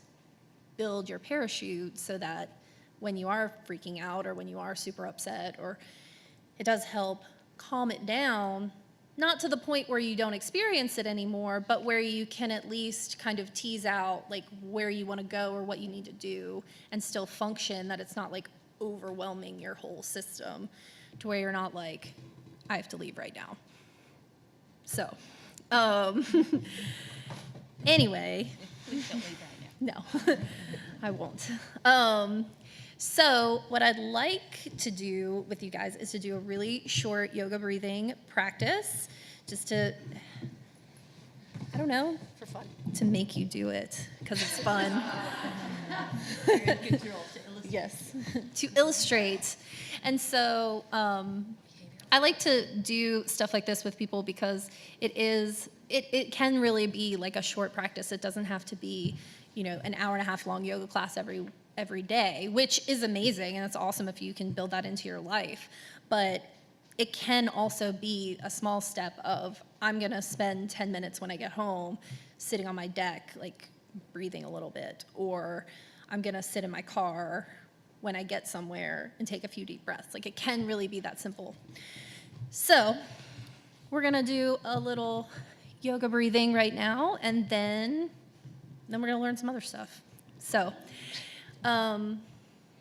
build your parachute so that when you are freaking out or when you are super upset, or it does help calm it down, not to the point where you don't experience it anymore, but where you can at least kind of tease out like where you want to go or what you need to do and still function, that it's not like overwhelming your whole system to where you're not like, I have to leave right now. So, anyway. Please don't leave right now. No, I won't. So what I'd like to do with you guys is to do a really short yoga breathing practice, just to, I don't know, For fun. to make you do it, because it's fun. Very good role to illustrate. Yes, to illustrate. And so I like to do stuff like this with people because it can really be like a short practice. It doesn't have to be, an hour and a half long yoga class every day, which is amazing, and it's awesome if you can build that into your life. But it can also be a small step of, I'm gonna spend 10 minutes when I get home sitting on my deck, like breathing a little bit, or I'm gonna sit in my car when I get somewhere and take a few deep breaths. Like, it can really be that simple. So we're gonna do a little yoga breathing right now, and then we're gonna learn some other stuff. So,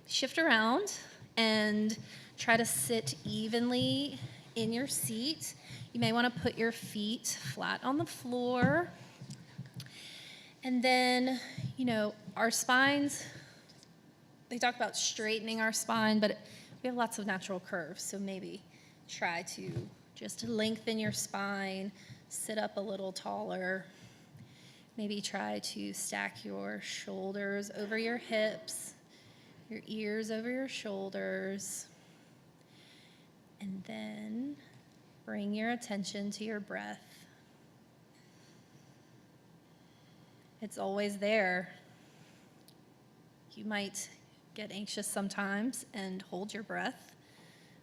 shift around and try to sit evenly in your seat. You may want to put your feet flat on the floor. And then, our spines, they talk about straightening our spine, but we have lots of natural curves. So maybe try to just lengthen your spine, sit up a little taller. Maybe try to stack your shoulders over your hips, your ears over your shoulders. And then bring your attention to your breath. It's always there. You might get anxious sometimes and hold your breath,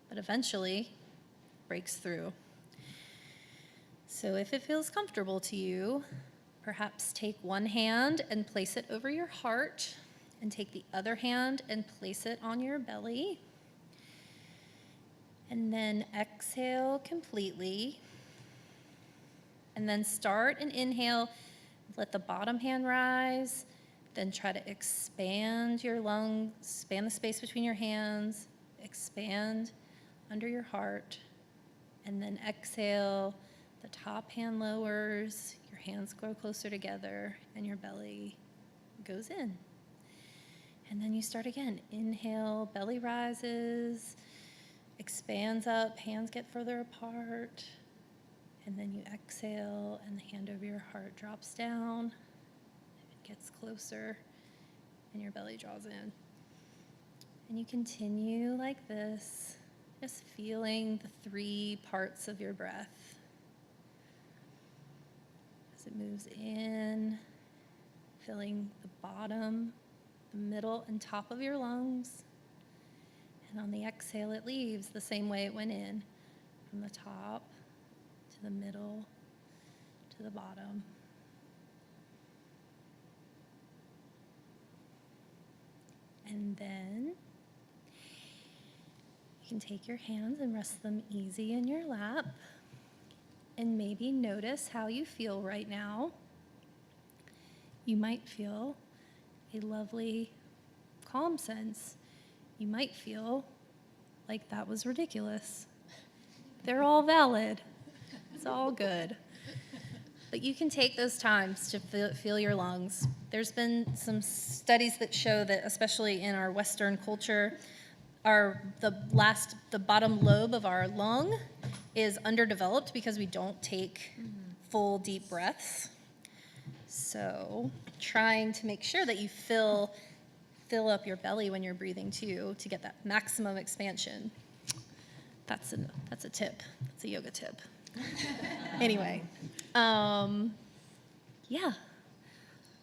but eventually it breaks through. So if it feels comfortable to you, perhaps take one hand and place it over your heart, and take the other hand and place it on your belly. And then exhale completely. And then start and inhale. Let the bottom hand rise. Then try to expand your lungs, expand the space between your hands, expand under your heart. And then exhale. The top hand lowers, your hands grow closer together, and your belly goes in. And then you start again. Inhale, belly rises. Expands up, hands get further apart, and then you exhale, and the hand over your heart drops down, it gets closer, and your belly draws in. And you continue like this, just feeling the 3 parts of your breath. As it moves in, filling the bottom, the middle, and top of your lungs. And on the exhale, it leaves the same way it went in, from the top to the middle to the bottom. And then you can take your hands and rest them easy in your lap, and maybe notice how you feel right now. You might feel a lovely, calm sense. You might feel like that was ridiculous. They're all valid. It's all good. But you can take those times to feel your lungs. There's been some studies that show that, especially in our Western culture, the bottom lobe of our lung is underdeveloped because we don't take full deep breaths. So trying to make sure that you fill up your belly when you're breathing too, to get that maximum expansion. That's a tip. That's a yoga tip. Anyway, yeah.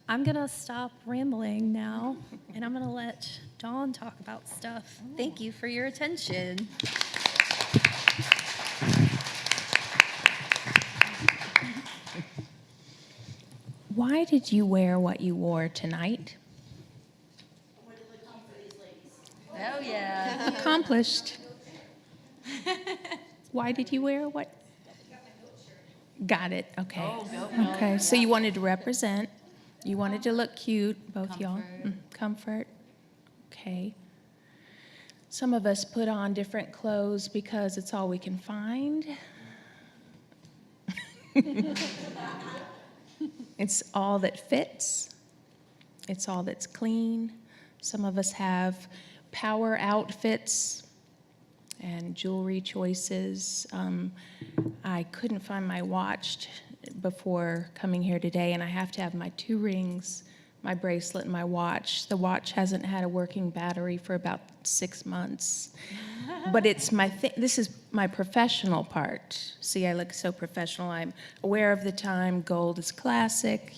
I'm gonna stop rambling now, and I'm gonna let Dawn talk about stuff. Thank you for your attention. Why did you wear what you wore tonight? Oh, yeah. Accomplished. Why did you wear what? Got it. Okay. Oh, Okay. So you wanted to represent. You wanted to look cute, both y'all. Comfort. Comfort. Okay. Some of us put on different clothes because it's all we can find. It's all that fits. It's all that's clean. Some of us have power outfits and jewelry choices. I couldn't find my watch before coming here today, and I have to have my 2 rings, my bracelet, and my watch. The watch hasn't had a working battery for about 6 months. But it's this is my professional part. See, I look so professional. I'm aware of the time. Gold is classic,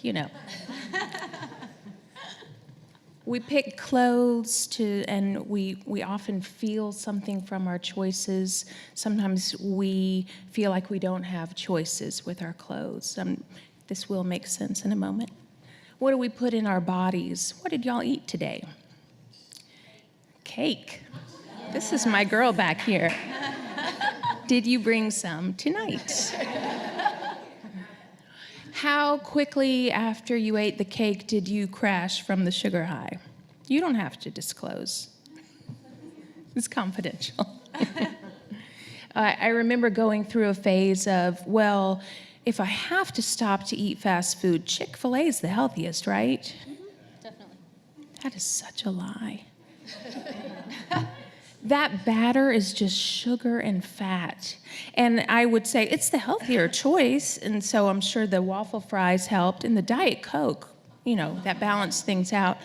We pick clothes and we often feel something from our choices. Sometimes we feel like we don't have choices with our clothes. This will make sense in a moment. What do we put in our bodies? What did y'all eat today? Cake. This is my girl back here. Did you bring some tonight? How quickly after you ate the cake did you crash from the sugar high? You don't have to disclose. It's confidential. I remember going through a phase of, well, if I have to stop to eat fast food, Chick-fil-A is the healthiest, right? Definitely. That is such a lie. That batter is just sugar and fat. And I would say it's the healthier choice. And so I'm sure the waffle fries helped, and the Diet Coke, that balanced things out.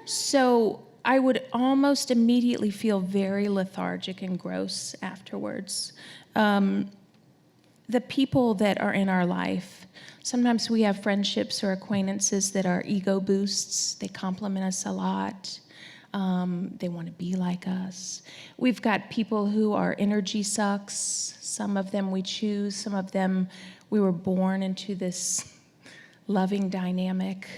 So I would almost immediately feel very lethargic and gross afterwards. The people that are in our life, sometimes we have friendships or acquaintances that are ego boosts. They compliment us a lot. They want to be like us. We've got people who are energy sucks. Some of them we choose. Some of them we were born into this loving dynamic.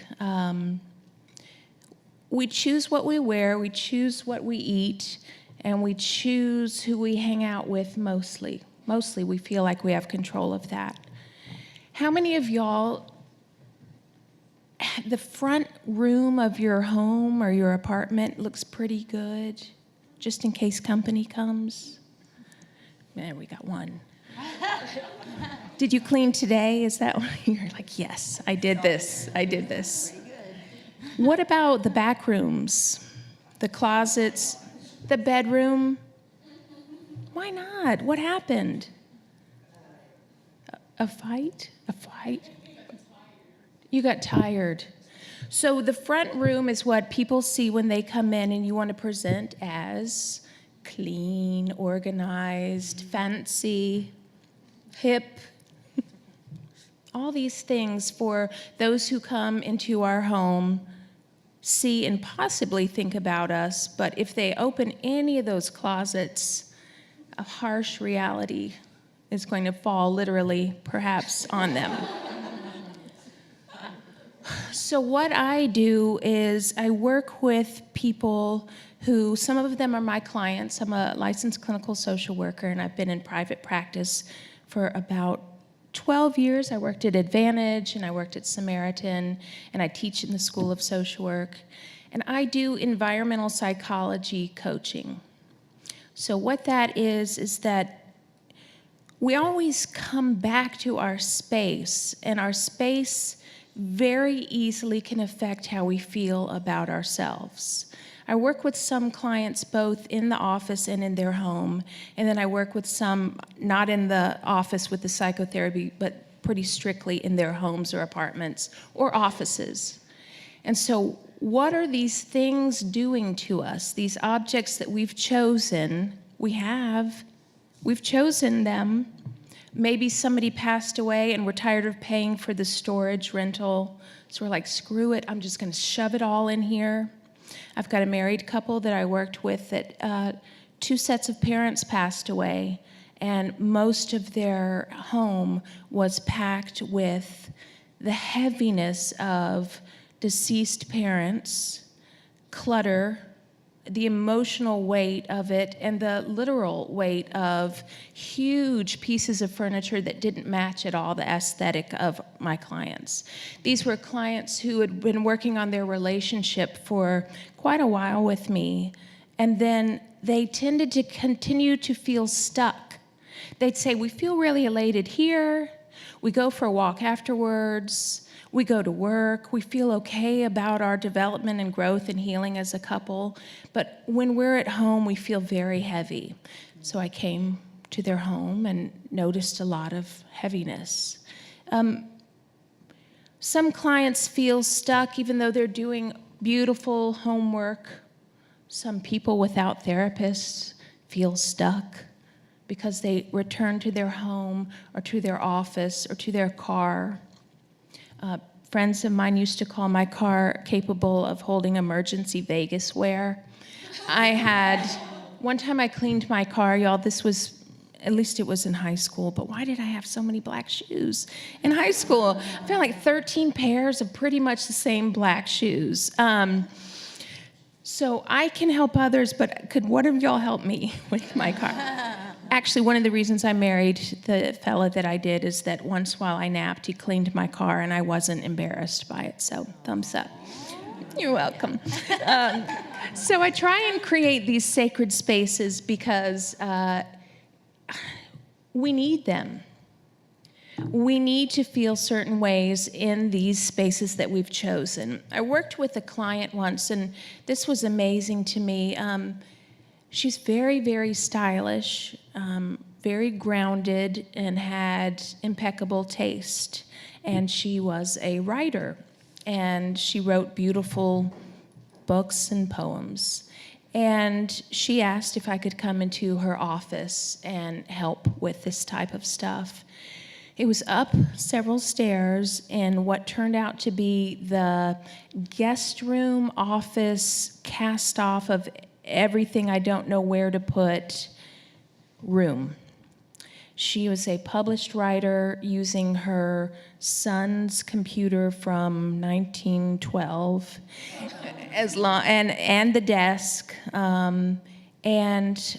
We choose what we wear, we choose what we eat, and we choose who we hang out with mostly. Mostly we feel like we have control of that. How many of y'all, the front room of your home or your apartment looks pretty good, just in case company comes? Man, we got one. Did you clean today? Is that what you're like, yes, I did this. What about the back rooms, the closets, the bedroom? Why not? What happened? A fight? You got tired. So the front room is what people see when they come in, and you want to present as clean, organized, fancy, hip. All these things for those who come into our home, see and possibly think about us, but if they open any of those closets, a harsh reality is going to fall literally, perhaps, on them. So what I do is I work with people who, some of them are my clients. I'm a licensed clinical social worker, and I've been in private practice for about 12 years. I worked at Advantage, and I worked at Samaritan, and I teach in the School of Social Work. And I do environmental psychology coaching. So what that is that we always come back to our space, and our space very easily can affect how we feel about ourselves. I work with some clients both in the office and in their home, and then I work with some not in the office with the psychotherapy, but pretty strictly in their homes or apartments or offices. And so what are these things doing to us? These objects that we've chosen, we've chosen them. Maybe somebody passed away and we're tired of paying for the storage rental, so we're like, screw it, I'm just gonna shove it all in here. I've got a married couple that I worked with that 2 sets of parents passed away, and most of their home was packed with the heaviness of deceased parents, clutter, the emotional weight of it, and the literal weight of huge pieces of furniture that didn't match at all the aesthetic of my clients. These were clients who had been working on their relationship for quite a while with me, and then they tended to continue to feel stuck. They'd say, we feel really elated here, we go for a walk afterwards, we go to work, we feel okay about our development and growth and healing as a couple, but when we're at home, we feel very heavy. So I came to their home and noticed a lot of heaviness. Some clients feel stuck even though they're doing beautiful homework. Some people without therapists feel stuck because they return to their home or to their office or to their car. Friends of mine used to call my car capable of holding emergency Vegas wear. One time I cleaned my car, y'all, this was, at least it was in high school, but why did I have so many black shoes in high school? I found like 13 pairs of pretty much the same black shoes. So I can help others, but could one of y'all help me with my car? Actually, one of the reasons I married the fella that I did is that once while I napped, he cleaned my car and I wasn't embarrassed by it, so thumbs up. You're welcome. So I try and create these sacred spaces because we need them. We need to feel certain ways in these spaces that we've chosen. I worked with a client once, and this was amazing to me. She's very, very stylish, very grounded, and had impeccable taste. And she was a writer, and she wrote beautiful books and poems. And she asked if I could come into her office and help with this type of stuff. It was up several stairs in what turned out to be the guest room office cast off of everything I don't know where to put room. She was a published writer using her son's computer from 1912 and the desk. And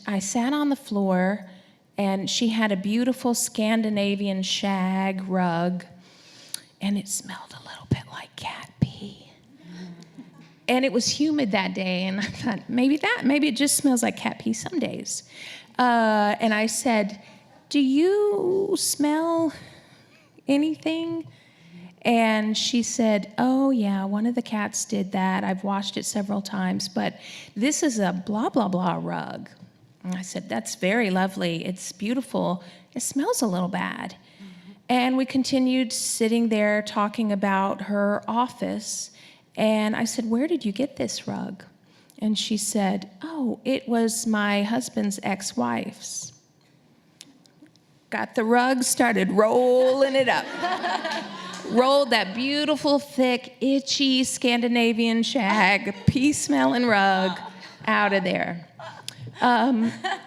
I sat on the floor, and she had a beautiful Scandinavian shag rug, and it smelled a little bit like cat pee. And it was humid that day, and I thought, maybe it just smells like cat pee some days. And I said, "Do you smell anything?" And she said, "Oh, yeah, one of the cats did that. I've washed it several times, but this is a blah, blah, blah rug." And I said, "That's very lovely. It's beautiful. It smells a little bad." And we continued sitting there talking about her office. And I said, "Where did you get this rug?" And she said, "Oh, it was my husband's ex-wife's." Got the rug, started rolling it up. Rolled that beautiful, thick, itchy Scandinavian shag, pea-smelling rug out of there.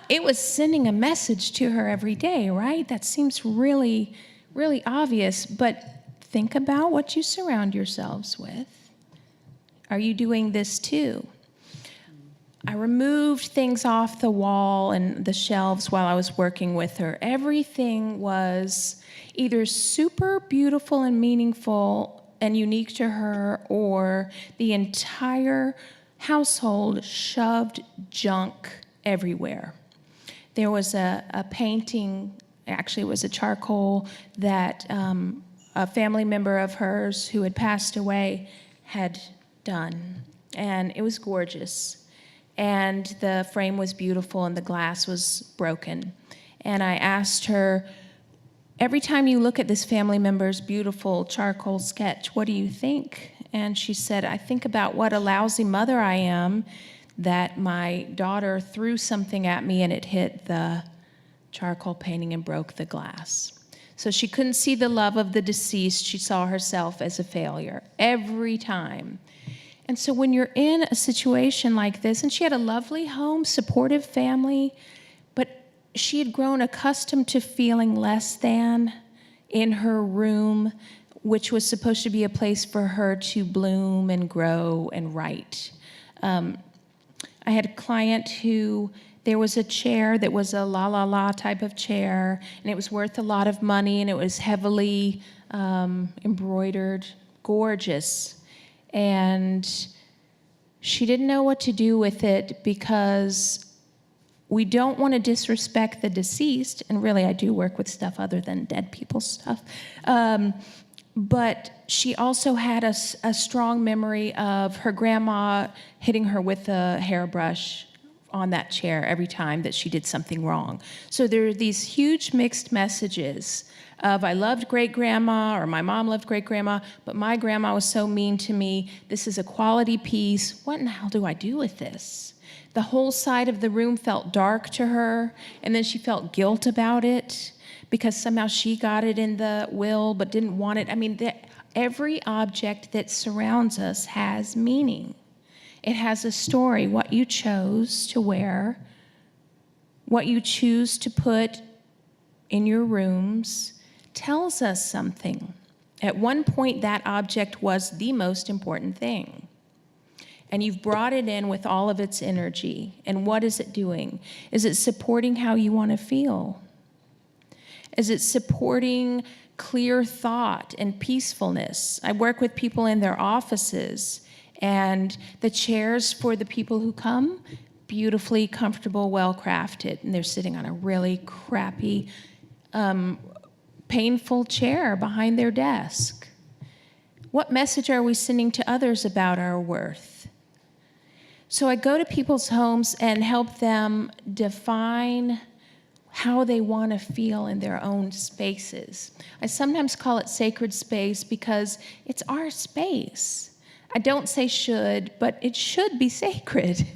It was sending a message to her every day, right? That seems really, really obvious, but think about what you surround yourselves with. Are you doing this too? I removed things off the wall and the shelves while I was working with her. Everything was either super beautiful and meaningful and unique to her, or the entire household shoved junk everywhere. There was a painting, actually it was a charcoal, that a family member of hers who had passed away had done, and it was gorgeous. And the frame was beautiful and the glass was broken. And I asked her, "Every time you look at this family member's beautiful charcoal sketch, what do you think?" And she said, "I think about what a lousy mother I am, that my daughter threw something at me and it hit the charcoal painting and broke the glass." So she couldn't see the love of the deceased. She saw herself as a failure every time. And so when you're in a situation like this, and she had a lovely home, supportive family, but she had grown accustomed to feeling less than in her room, which was supposed to be a place for her to bloom and grow and write. I had a client who, there was a chair that was a la type of chair, and it was worth a lot of money, and it was heavily embroidered, gorgeous. And she didn't know what to do with it because we don't want to disrespect the deceased, and really I do work with stuff other than dead people's stuff. But she also had a strong memory of her grandma hitting her with a hairbrush on that chair every time that she did something wrong. So there are these huge mixed messages of, I loved great-grandma, or my mom loved great-grandma, but my grandma was so mean to me. This is a quality piece. What in the hell do I do with this? The whole side of the room felt dark to her, and then she felt guilt about it because somehow she got it in the will but didn't want it. I mean, every object that surrounds us has meaning. It has a story. What you chose to wear, what you choose to put in your rooms tells us something. At one point, that object was the most important thing. and you've brought it in with all of its energy. And what is it doing? Is it supporting how you want to feel? Is it supporting clear thought and peacefulness? I work with people in their offices, and the chairs for the people who come, beautifully comfortable, well-crafted, and they're sitting on a really crappy, painful chair behind their desk. What message are we sending to others about our worth? So I go to people's homes and help them define how they want to feel in their own spaces. I sometimes call it sacred space because it's our space. I don't say should, but it should be sacred.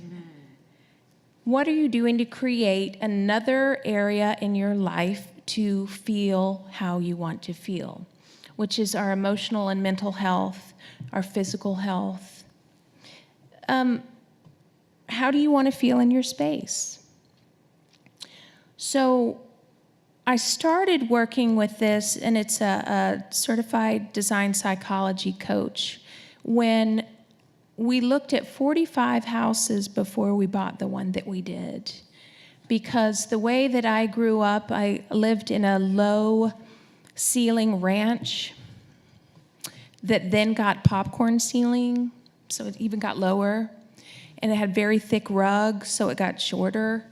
What are you doing to create another area in your life to feel how you want to feel, which is our emotional and mental health, our physical health? How do you want to feel in your space? So I started working with this, and it's a certified design psychology coach, when we looked at 45 houses before we bought the one that we did. Because the way that I grew up, I lived in a low ceiling ranch that then got popcorn ceiling, so it even got lower. And it had very thick rugs, so it got shorter.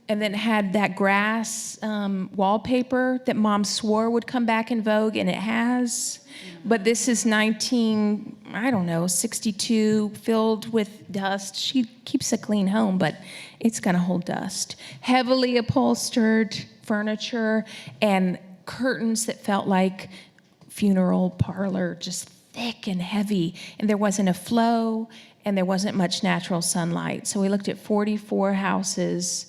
And then it had that grass wallpaper that Mom swore would come back in vogue, and it has. But this is 62, filled with dust. She keeps a clean home, but it's gonna hold dust. Heavily upholstered furniture and curtains that felt like funeral parlor, just thick and heavy. And there wasn't a flow, and there wasn't much natural sunlight. So we looked at 44 houses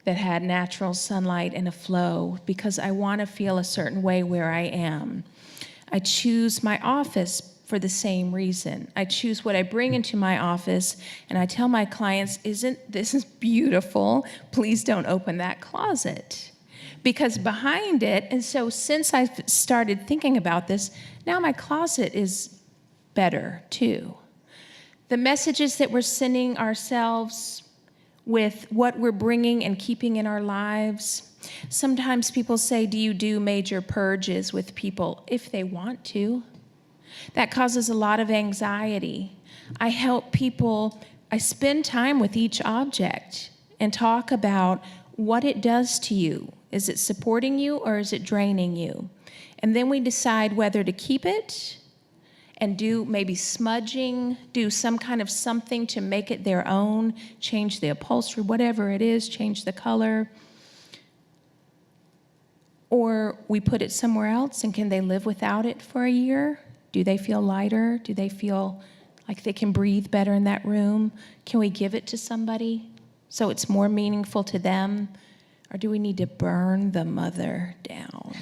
that had natural sunlight and a flow, because I want to feel a certain way where I am. I choose my office for the same reason. I choose what I bring into my office, and I tell my clients, this is beautiful, please don't open that closet. Because behind it, and so since I started thinking about this, now my closet is better too. The messages that we're sending ourselves with what we're bringing and keeping in our lives. Sometimes people say, do you do major purges with people? If they want to. That causes a lot of anxiety. I help people, I spend time with each object and talk about what it does to you. Is it supporting you or is it draining you? And then we decide whether to keep it and do maybe smudging, do some kind of something to make it their own, change the upholstery, whatever it is, change the color. Or we put it somewhere else, and can they live without it for a year? Do they feel lighter? Do they feel like they can breathe better in that room? Can we give it to somebody so it's more meaningful to them? Or do we need to burn the mother down?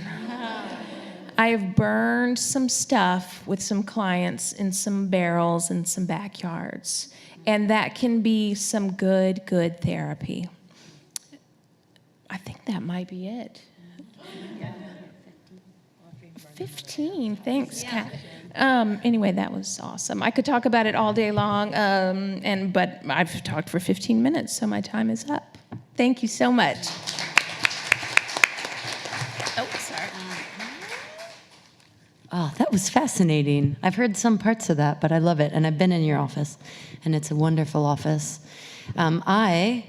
I have burned some stuff with some clients in some barrels and some backyards, and that can be some good therapy. I think that might be it. 15, thanks, Kat. Anyway, that was awesome. I could talk about it all day long, but I've talked for 15 minutes, so my time is up. Thank you so much. Oh, sorry. Oh, that was fascinating. I've heard some parts of that, but I love it. And I've been in your office, and it's a wonderful office. I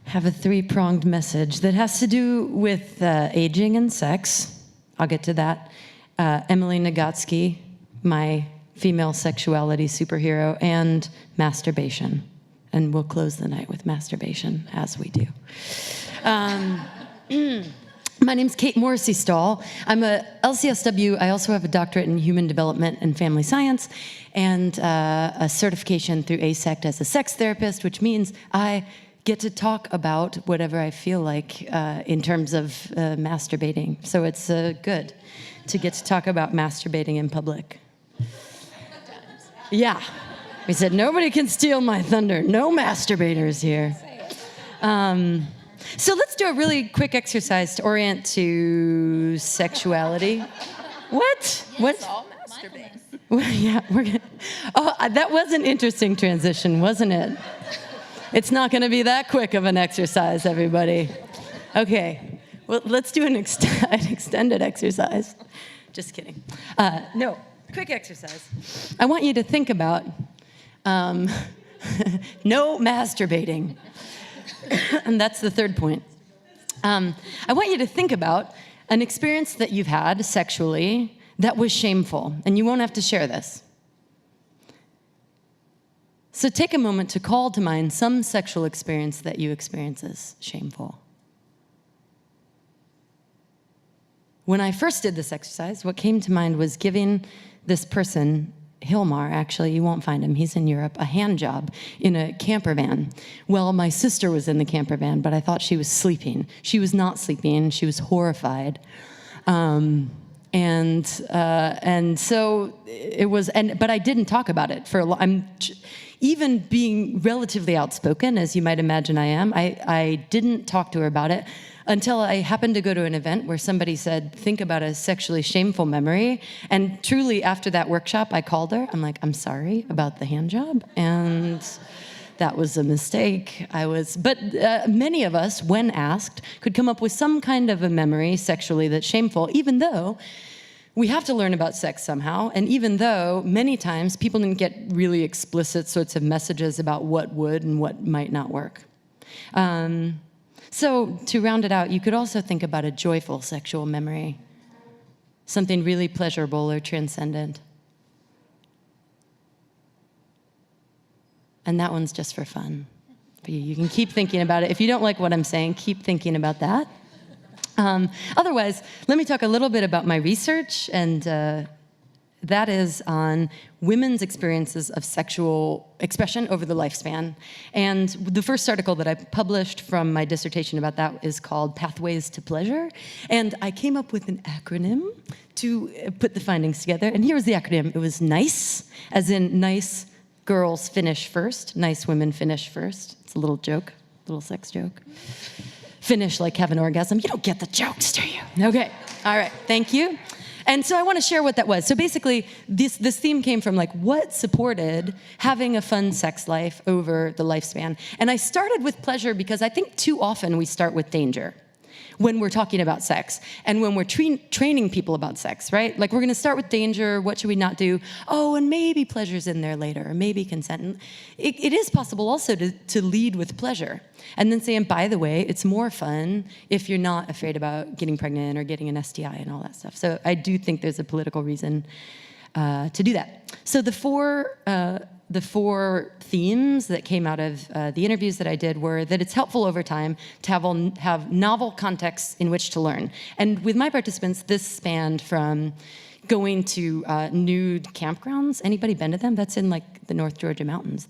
have a three-pronged message that has to do with aging and sex. I'll get to that. Emily Nagotsky, my female sexuality superhero, and masturbation. And we'll close the night with masturbation, as we do. My name's Kate Morrissey-Stahl. I'm a LCSW. I also have a doctorate in human development and family science, and a certification through ASECT as a sex therapist, which means I get to talk about whatever I feel like in terms of masturbating. So it's good to get to talk about masturbating in public. Yeah. We said, nobody can steal my thunder. No masturbators here. So let's do a really quick exercise to orient to sexuality. What? Let's all masturbate. Well, yeah, we're gonna, that was an interesting transition, wasn't it? It's not going to be that quick of an exercise, everybody. Okay, well, let's do an extended exercise. Just kidding. No, quick exercise. I want you to think about no masturbating. And that's the third point. I want you to think about an experience that you've had sexually that was shameful, and you won't have to share this. So take a moment to call to mind some sexual experience that you experience as shameful. When I first did this exercise, what came to mind was giving this person, Hilmar, actually, you won't find him, he's in Europe, a hand job in a camper van. Well, my sister was in the camper van, but I thought she was sleeping. She was not sleeping, she was horrified. And so it was, but I didn't talk about it for a long, even being relatively outspoken, as you might imagine I am, I didn't talk to her about it until I happened to go to an event where somebody said, think about a sexually shameful memory. And truly, after that workshop, I called her. I'm like, I'm sorry about the hand job. And that was a mistake. But many of us, when asked, could come up with some kind of a memory sexually that's shameful, even though we have to learn about sex somehow, and even though many times people didn't get really explicit sorts of messages about what would and what might not work. So to round it out, you could also think about a joyful sexual memory, something really pleasurable or transcendent. And that one's just for fun. For you. You can keep thinking about it. If you don't like what I'm saying, keep thinking about that. Otherwise, let me talk a little bit about my research, and that is on women's experiences of sexual expression over the lifespan. And the first article that I published from my dissertation about that is called Pathways to Pleasure. And I came up with an acronym to put the findings together. And here was the acronym. It was NICE, as in nice girls finish first, nice women finish first. It's a little joke, little sex joke. Finish like have an orgasm. You don't get the jokes, do you? Okay, all right, thank you. And so I want to share what that was. So basically, this theme came from like what supported having a fun sex life over the lifespan. And I started with pleasure because I think too often we start with danger when we're talking about sex and when we're training people about sex, right? Like we're going to start with danger, what should we not do? Oh, and maybe pleasure's in there later, or maybe consent. And it is possible also to lead with pleasure and then say, and by the way, it's more fun if you're not afraid about getting pregnant or getting an STI and all that stuff. So I do think there's a political reason to do that. So the four themes that came out of the interviews that I did were that it's helpful over time to have novel contexts in which to learn. And with my participants, this spanned from going to nude campgrounds. Anybody been to them? That's in like the North Georgia mountains.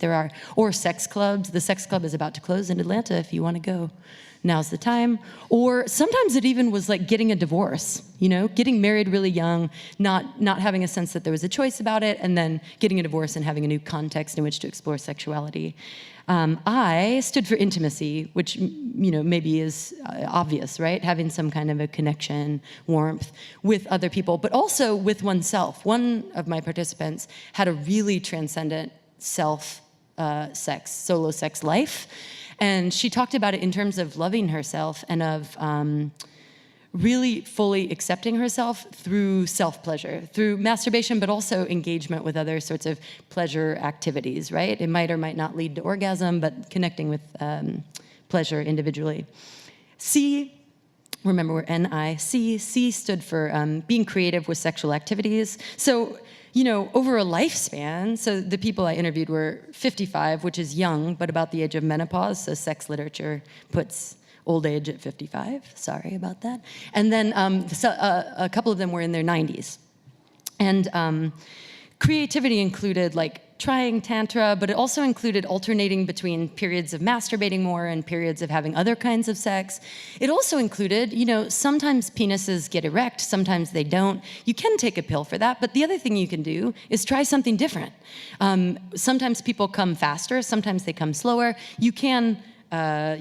Or sex clubs. The sex club is about to close in Atlanta if you want to go. Now's the time. Or sometimes it even was like getting a divorce, getting married really young, not having a sense that there was a choice about it, and then getting a divorce and having a new context in which to explore sexuality. I stood for intimacy, which maybe is obvious, right? Having some kind of a connection, warmth with other people, but also with oneself. One of my participants had a really transcendent self-sex, solo sex life. And she talked about it in terms of loving herself and of really fully accepting herself through self-pleasure, through masturbation, but also engagement with other sorts of pleasure activities, right? It might or might not lead to orgasm, but connecting with pleasure individually. C, remember we're N-I-C. C stood for being creative with sexual activities. So, over a lifespan, so the people I interviewed were 55, which is young, but about the age of menopause, so sex literature puts old age at 55, sorry about that. And then a couple of them were in their 90s. And creativity included like trying tantra, but it also included alternating between periods of masturbating more and periods of having other kinds of sex. It also included, sometimes penises get erect, sometimes they don't. You can take a pill for that, but the other thing you can do is try something different. Sometimes people come faster, sometimes they come slower. You can, there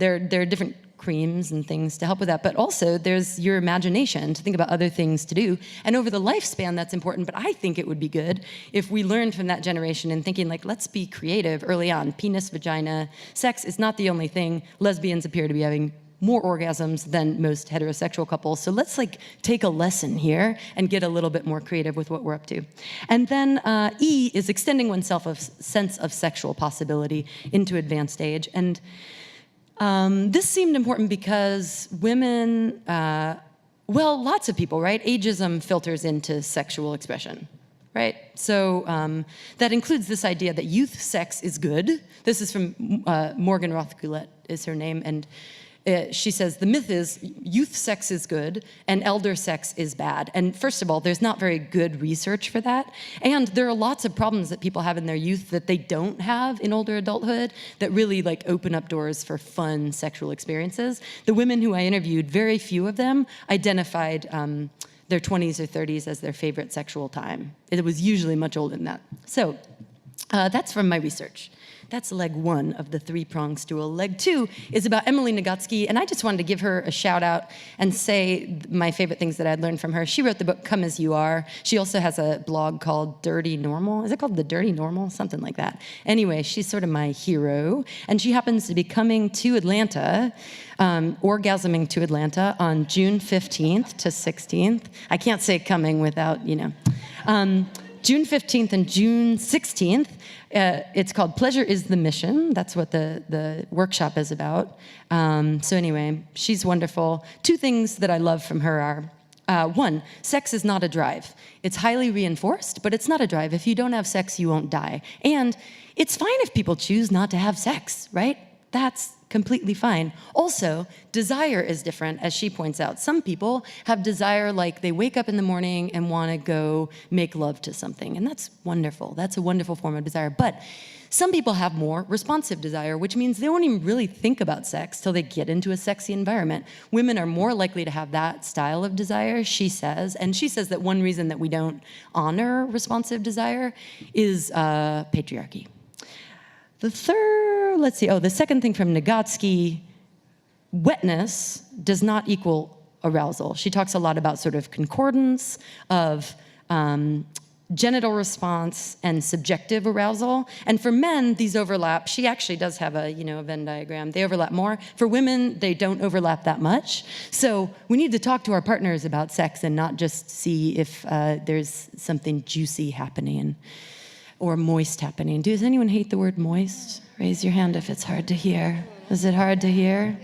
are different creams and things to help with that. But also there's your imagination to think about other things to do. And over the lifespan, that's important. But I think it would be good if we learned from that generation and thinking like, let's be creative early on. Penis, vagina, sex is not the only thing. Lesbians appear to be having more orgasms than most heterosexual couples. So let's like take a lesson here and get a little bit more creative with what we're up to. And then E is extending oneself a sense of sexual possibility into advanced age. And this seemed important because women, well, lots of people, right? Ageism filters into sexual expression. Right? So that includes this idea that youth sex is good. This is from Morgan Rothgulett is her name. And she says, the myth is youth sex is good and elder sex is bad. And first of all, there's not very good research for that. And there are lots of problems that people have in their youth that they don't have in older adulthood that really like open up doors for fun sexual experiences. The women who I interviewed, very few of them identified their 20s or 30s as their favorite sexual time. It was usually much older than that. So that's from my research. That's leg one of the three-pronged stool. Leg two is about Emily Nagotsky, and I just wanted to give her a shout out and say my favorite things that I'd learned from her. She wrote the book Come As You Are. She also has a blog called Dirty Normal. Is it called The Dirty Normal? Something like that. Anyway, she's sort of my hero, and she happens to be coming to Atlanta, orgasming to Atlanta on June 15th to 16th. I can't say coming without, June 15th and June 16th. It's called Pleasure is the Mission. That's what the workshop is about. So anyway, she's wonderful. Two things that I love from her are, one, sex is not a drive. It's highly reinforced, but it's not a drive. If you don't have sex, you won't die. And it's fine if people choose not to have sex, right? That's completely fine. Also, desire is different, as she points out. Some people have desire like they wake up in the morning and want to go make love to something, and that's wonderful. That's a wonderful form of desire. But some people have more responsive desire, which means they won't even really think about sex till they get into a sexy environment. Women are more likely to have that style of desire, she says, and she says that one reason that we don't honor responsive desire is patriarchy. The second thing from Nagotsky, wetness does not equal arousal. She talks a lot about sort of concordance of genital response and subjective arousal. And for men, these overlap. She actually does have a Venn diagram. They overlap more. For women, they don't overlap that much. So we need to talk to our partners about sex and not just see if there's something juicy happening or moist happening. Does anyone hate the word moist? Raise your hand if it's hard to hear. Is it hard to hear?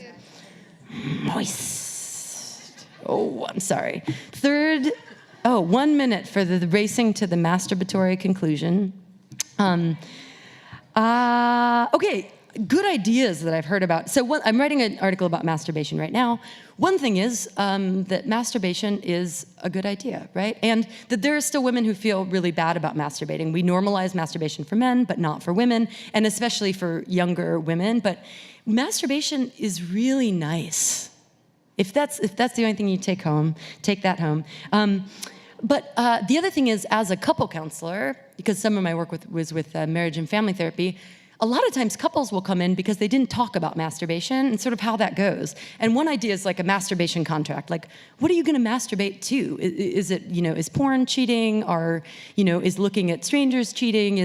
Moist. Oh, I'm sorry. Third, 1 minute for the racing to the masturbatory conclusion. Okay, good ideas that I've heard about. So I'm writing an article about masturbation right now. One thing is that masturbation is a good idea, right? And that there are still women who feel really bad about masturbating. We normalize masturbation for men, but not for women, and especially for younger women. But masturbation is really nice. If that's the only thing you take home, take that home. But the other thing is, as a couple counselor, because some of my work was with marriage and family therapy, a lot of times couples will come in because they didn't talk about masturbation and sort of how that goes. And one idea is like a masturbation contract. Like, what are you going to masturbate to? Is it, is porn cheating? Or, is looking at strangers cheating?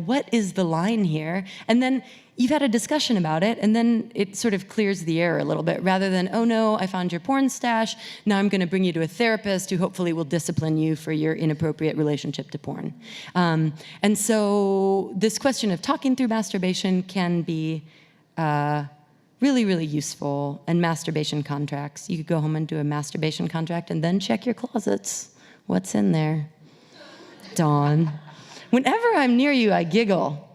What is the line here? And then you've had a discussion about it, and then it sort of clears the air a little bit, rather than, oh no, I found your porn stash, now I'm gonna bring you to a therapist who hopefully will discipline you for your inappropriate relationship to porn. And so this question of talking through masturbation can be really, really useful, and masturbation contracts. You could go home and do a masturbation contract and then check your closets. What's in there? Dawn. Whenever I'm near you, I giggle.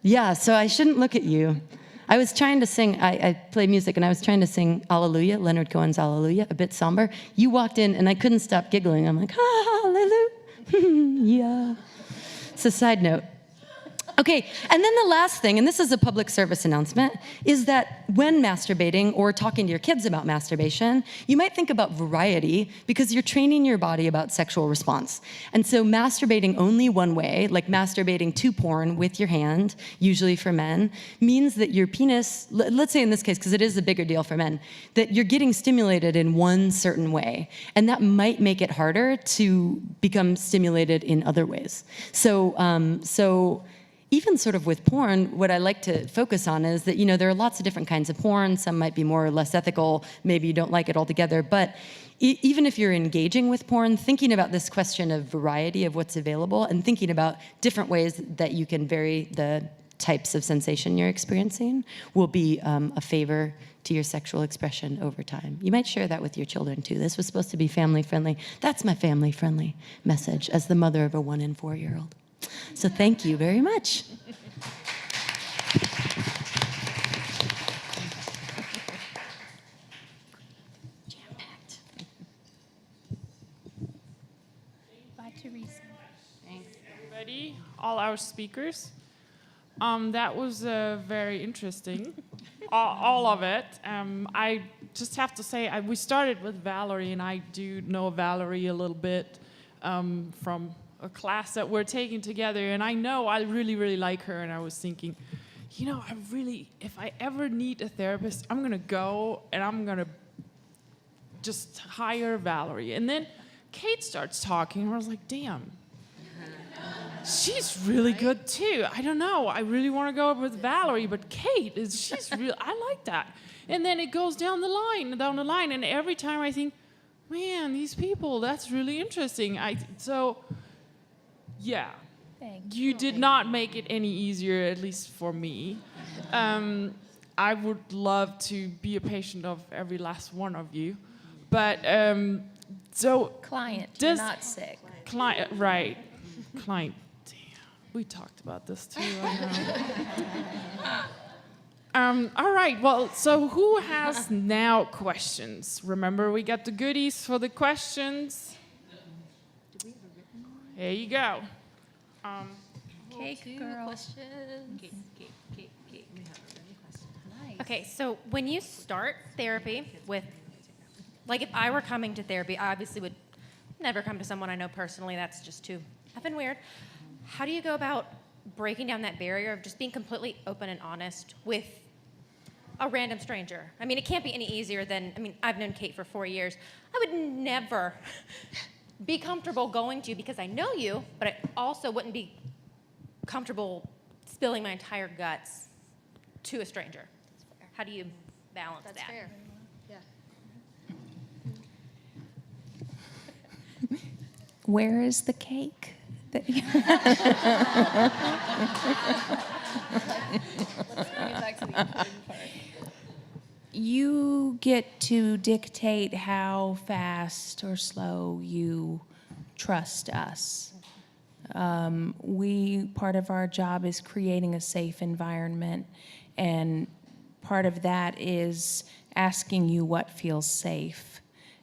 Yeah, so I shouldn't look at you. I was trying to sing, I play music, and I was trying to sing Alleluia, Leonard Cohen's Alleluia, a bit somber. You walked in, and I couldn't stop giggling. I'm like, hallelujah. It's a side note. Okay, and then the last thing, and this is a public service announcement, is that when masturbating or talking to your kids about masturbation, you might think about variety because you're training your body about sexual response. And so masturbating only one way, like masturbating to porn with your hand, usually for men, means that your penis, let's say in this case, because it is a bigger deal for men, that you're getting stimulated in one certain way. And that might make it harder to become stimulated in other ways. So even sort of with porn, what I like to focus on is that, there are lots of different kinds of porn. Some might be more or less ethical. Maybe you don't like it altogether. But even if you're engaging with porn, thinking about this question of variety of what's available and thinking about different ways that you can vary the types of sensation you're experiencing will be a favor to your sexual expression over time. You might share that with your children, too. This was supposed to be family-friendly. That's my family-friendly message as the mother of a 1- and 4-year-old. So thank you very much. Jam-packed. Bye, Teresa. Ready? All our speakers. That was very interesting. all of it. I just have to say, we started with Valerie, and I do know Valerie a little bit from a class that we're taking together, and I know I really, really like her, and I was thinking, if I ever need a therapist, I'm gonna go and I'm gonna just hire Valerie. And then Kate starts talking, and I was like, damn, she's really good too. I don't know, I really wanna go with Valerie, but Kate, I like that. And then it goes down the line, and every time I think, man, these people, that's really interesting. Yeah, you did not make it any easier, at least for me. I would love to be a patient of every last one of you. But, Client, you're not sick. Client, right. Client, damn, we talked about this too, I know. All right, well, so who has now questions? Remember, we got the goodies for the questions. Here you go. Cake girl. Okay, so when you start therapy with, like if I were coming to therapy, I obviously would never come to someone I know personally. That's just too effing weird. How do you go about breaking down that barrier of just being completely open and honest with a random stranger? I mean, it can't be any easier than, I've known Kate for 4 years. I would never be comfortable going to you because I know you, but I also wouldn't be comfortable spilling my entire guts to a stranger. How do you balance that? That's fair. Yeah. Where is the cake? You get to dictate how fast or slow you trust us. Part of our job is creating a safe environment, and part of that is asking you what feels safe.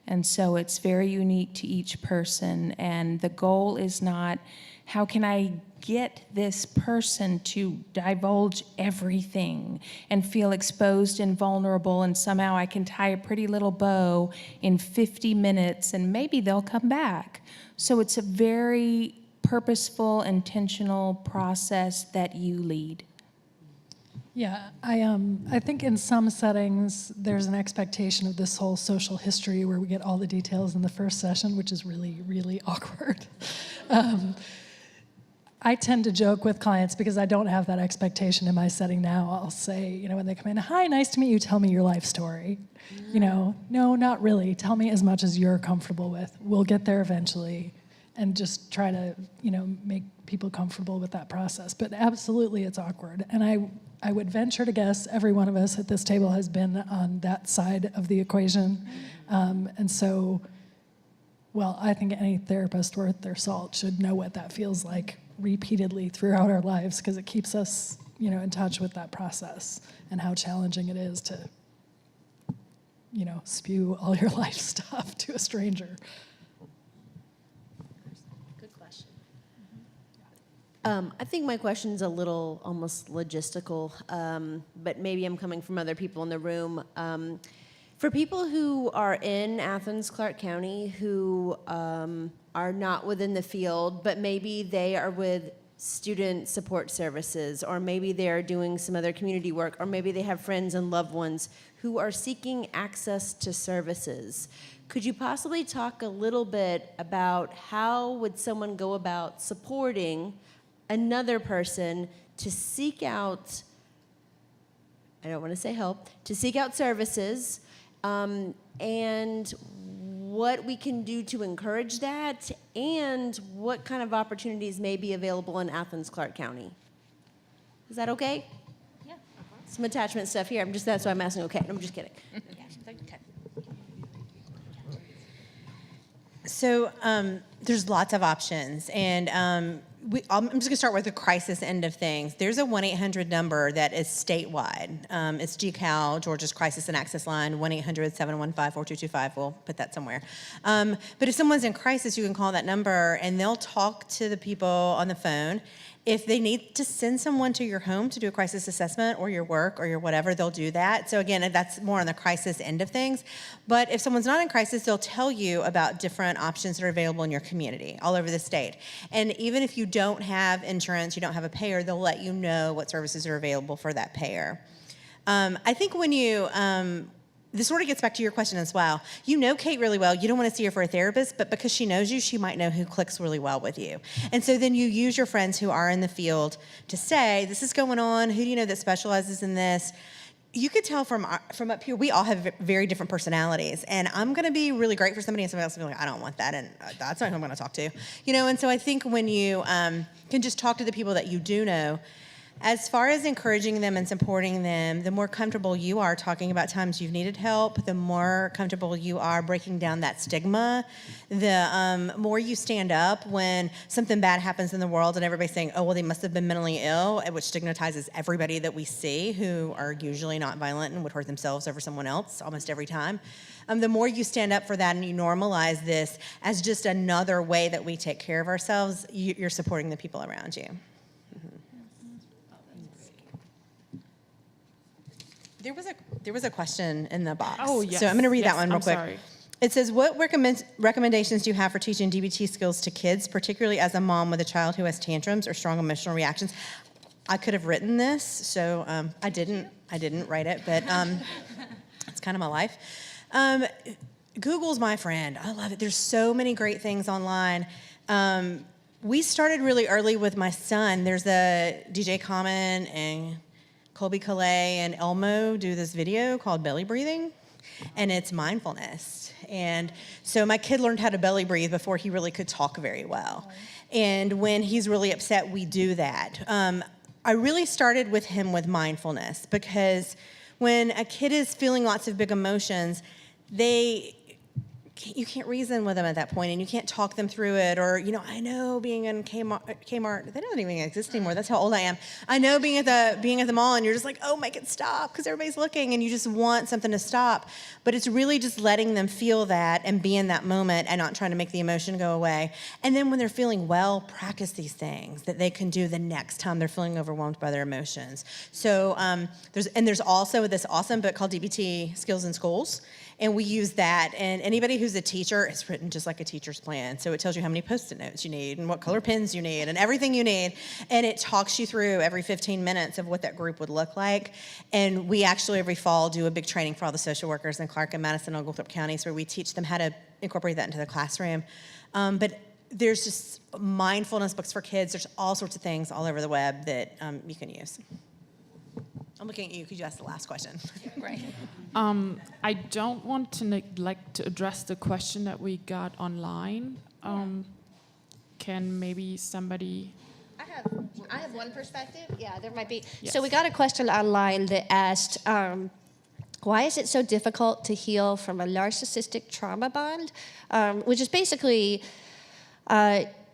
And so it's very unique to each person, and the goal is not, how can I get this person to divulge everything and feel exposed and vulnerable, and somehow I can tie a pretty little bow in 50 minutes and maybe they'll come back. So it's a very purposeful, intentional process that you lead. Yeah, I think in some settings, there's an expectation of this whole social history where we get all the details in the first session, which is really, really awkward. I tend to joke with clients because I don't have that expectation in my setting now. I'll say, when they come in, hi, nice to meet you, tell me your life story. No, not really. Tell me as much as you're comfortable with. We'll get there eventually, and just try to, make people comfortable with that process. But absolutely, it's awkward. And I would venture to guess every one of us at this table has been on that side of the equation. And so, I think any therapist worth their salt should know what that feels like repeatedly throughout our lives, because it keeps us, in touch with that process and how challenging it is to, spew all your life stuff to a stranger. Good question. I think my question's a little almost logistical, but maybe I'm coming from other people in the room. For people who are in Athens, Clarke County, who are not within the field, but maybe they are with student support services, or maybe they're doing some other community work, or maybe they have friends and loved ones who are seeking access to services. Could you possibly talk a little bit about how would someone go about supporting another person to seek out, I don't want to say help, to seek out services, and what we can do to encourage that, and what kind of opportunities may be available in Athens, Clarke County? Is that okay? Yeah. Some attachment stuff here. That's why I'm asking. Okay, I'm just kidding. So there's lots of options, and I'm just going to start with the crisis end of things. There's a 1-800 number that is statewide. It's GCAL, Georgia's Crisis and Access Line, 1-800-715-4225. We'll put that somewhere. But if someone's in crisis, you can call that number, and they'll talk to the people on the phone. If they need to send someone to your home to do a crisis assessment or your work or your whatever, they'll do that. So again, that's more on the crisis end of things. But if someone's not in crisis, they'll tell you about different options that are available in your community all over the state. And even if you don't have insurance, you don't have a payer, they'll let you know what services are available for that payer. I think when you, this sort of gets back to your question as well. You know Kate really well. You don't want to see her for a therapist, but because she knows you, she might know who clicks really well with you. And so then you use your friends who are in the field to say, this is going on. Who do you know that specializes in this? You could tell from up here, we all have very different personalities. And I'm going to be really great for somebody, and somebody else will be like, I don't want that, and that's not who I'm going to talk to. You know, and so I think when you can just talk to the people that you do know, as far as encouraging them and supporting them, the more comfortable you are talking about times you've needed help, the more comfortable you are breaking down that stigma, the more you stand up when something bad happens in the world and everybody's saying, oh, well, they must have been mentally ill, which stigmatizes everybody that we see who are usually not violent and would hurt themselves over someone else almost every time. The more you stand up for that and you normalize this as just another way that we take care of ourselves, you're supporting the people around you. There was a question in the box. Oh, yes. So I'm going to read that one real I'm quick. sorry. It says, what recommendations do you have for teaching DBT skills to kids, particularly as a mom with a child who has tantrums or strong emotional reactions? I could have written this, so I didn't write it, but it's kind of my life. Google's my friend. I love it. There's so many great things online. We started really early with my son. There's a DJ Common and Colby Calais and Elmo do this video called Belly Breathing, and it's mindfulness. And so my kid learned how to belly breathe before he really could talk very well. And when he's really upset, we do that. I really started with him with mindfulness, because when a kid is feeling lots of big emotions, you can't reason with them at that point, and you can't talk them through it. Or, you know, I know being in Kmart, that doesn't even exist anymore. That's how old I am. I know being at the mall, and you're just like, oh, make it stop, because everybody's looking, and you just want something to stop. But it's really just letting them feel that and be in that moment and not trying to make the emotion go away. And then when they're feeling well, practice these things that they can do the next time they're feeling overwhelmed by their emotions. So there's also this awesome book called DBT Skills in Schools. And we use that, and anybody who's a teacher, it's written just like a teacher's plan. So it tells you how many Post-it notes you need and what color pens you need and everything you need. And it talks you through every 15 minutes of what that group would look like. And we actually every fall do a big training for all the social workers in Clark and Madison and Oglethorpe counties, where we teach them how to incorporate that into the classroom. But there's just mindfulness books for kids. There's all sorts of things all over the web that you can use. I'm looking at you because you asked the last question. Right. I don't want to neglect to address the question that we got online. Can maybe somebody... I have one perspective. Yeah, there might be. Yes. So we got a question online that asked, why is it so difficult to heal from a narcissistic trauma bond? Which is basically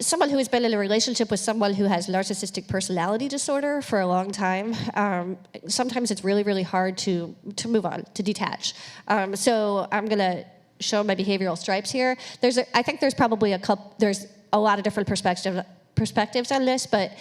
someone who has been in a relationship with someone who has narcissistic personality disorder for a long time. Sometimes it's really, really hard to move on, to detach. So I'm going to show my behavioral stripes here. I think there's probably there's a lot of different perspectives on this, but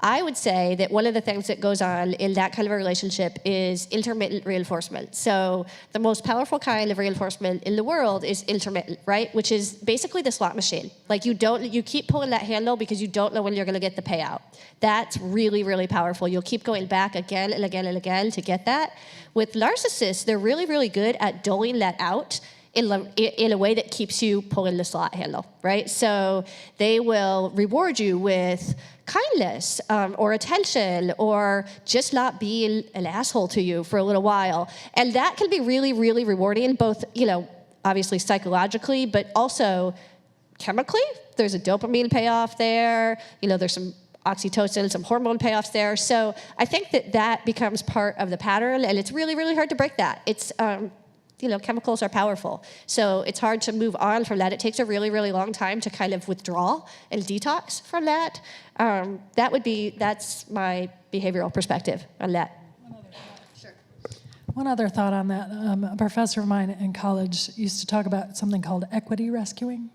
I would say that one of the things that goes on in that kind of a relationship is intermittent reinforcement. So the most powerful kind of reinforcement in the world is intermittent, right? Which is basically the slot machine. Like you keep pulling that handle because you don't know when you're going to get the payout. That's really, really powerful. You'll keep going back again and again and again to get that. With narcissists, they're really, really good at doling that out in a way that keeps you pulling the slot handle, right? So they will reward you with kindness or attention or just not being an asshole to you for a little while. And that can be really, really rewarding, both, obviously psychologically, but also chemically. There's a dopamine payoff there. There's some oxytocin, some hormone payoffs there. So I think that becomes part of the pattern, and it's really, really hard to break that. It's chemicals are powerful. So it's hard to move on from that. It takes a really, really long time to kind of withdraw and detox from that. That's my behavioral perspective on that. One other thought on that. A professor of mine in college used to talk about something called equity rescuing.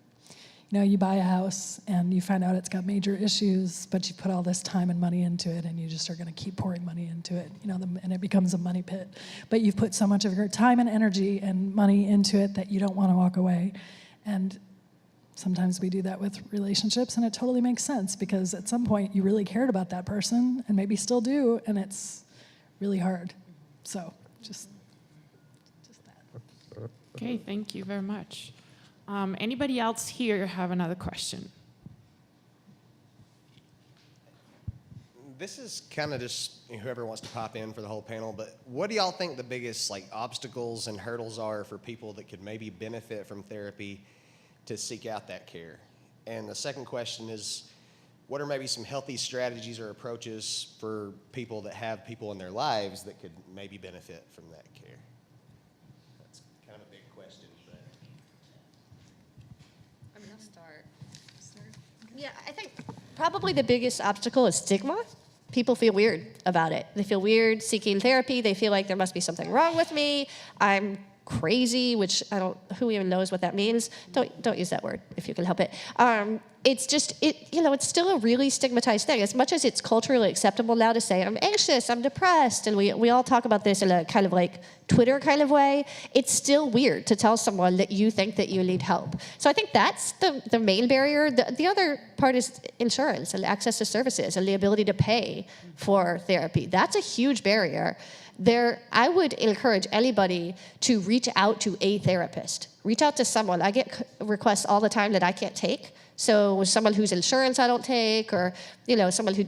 You buy a house and you find out it's got major issues, but you put all this time and money into it, and you just are going to keep pouring money into it, and it becomes a money pit. But you've put so much of your time and energy and money into it that you don't want to walk away. And sometimes we do that with relationships, and it totally makes sense because at some point you really cared about that person and maybe still do, and it's really hard. So just that. Okay, thank you very much. Anybody else here have another question? This is kind of just whoever wants to pop in for the whole panel, but what do y'all think the biggest obstacles and hurdles are for people that could maybe benefit from therapy to seek out that care? And the second question is, what are maybe some healthy strategies or approaches for people that have people in their lives that could maybe benefit from that care? That's kind of a big question. I'll start. Yeah, I think probably the biggest obstacle is stigma. People feel weird about it. They feel weird seeking therapy. They feel like there must be something wrong with me. I'm crazy, which who even knows what that means? Don't use that word if you can help it. It's just, it's still a really stigmatized thing. As much as it's culturally acceptable now to say, I'm anxious, I'm depressed, and we all talk about this in a kind of Twitter kind of way, it's still weird to tell someone that you think that you need help. So I think that's the main barrier. The other part is insurance and access to services and the ability to pay for therapy. That's a huge barrier. I would encourage anybody to reach out to a therapist. Reach out to someone. I get requests all the time that I can't take. So with someone whose insurance I don't take, or someone who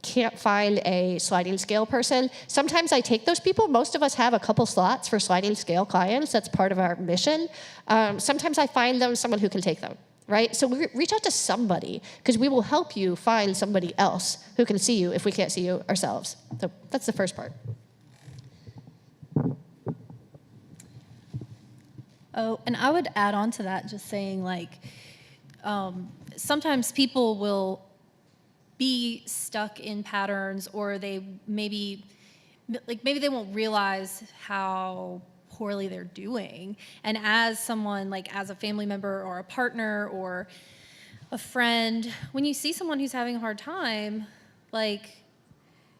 can't find a sliding scale person. Sometimes I take those people. Most of us have a couple slots for sliding scale clients. That's part of our mission. Sometimes I find them someone who can take them. Right? So we reach out to somebody, because we will help you find somebody else who can see you if we can't see you ourselves. So that's the first part. Oh, and I would add on to that, just saying sometimes people will be stuck in patterns, or they maybe they won't realize how poorly they're doing. And as someone, as a family member or a partner or a friend, when you see someone who's having a hard time,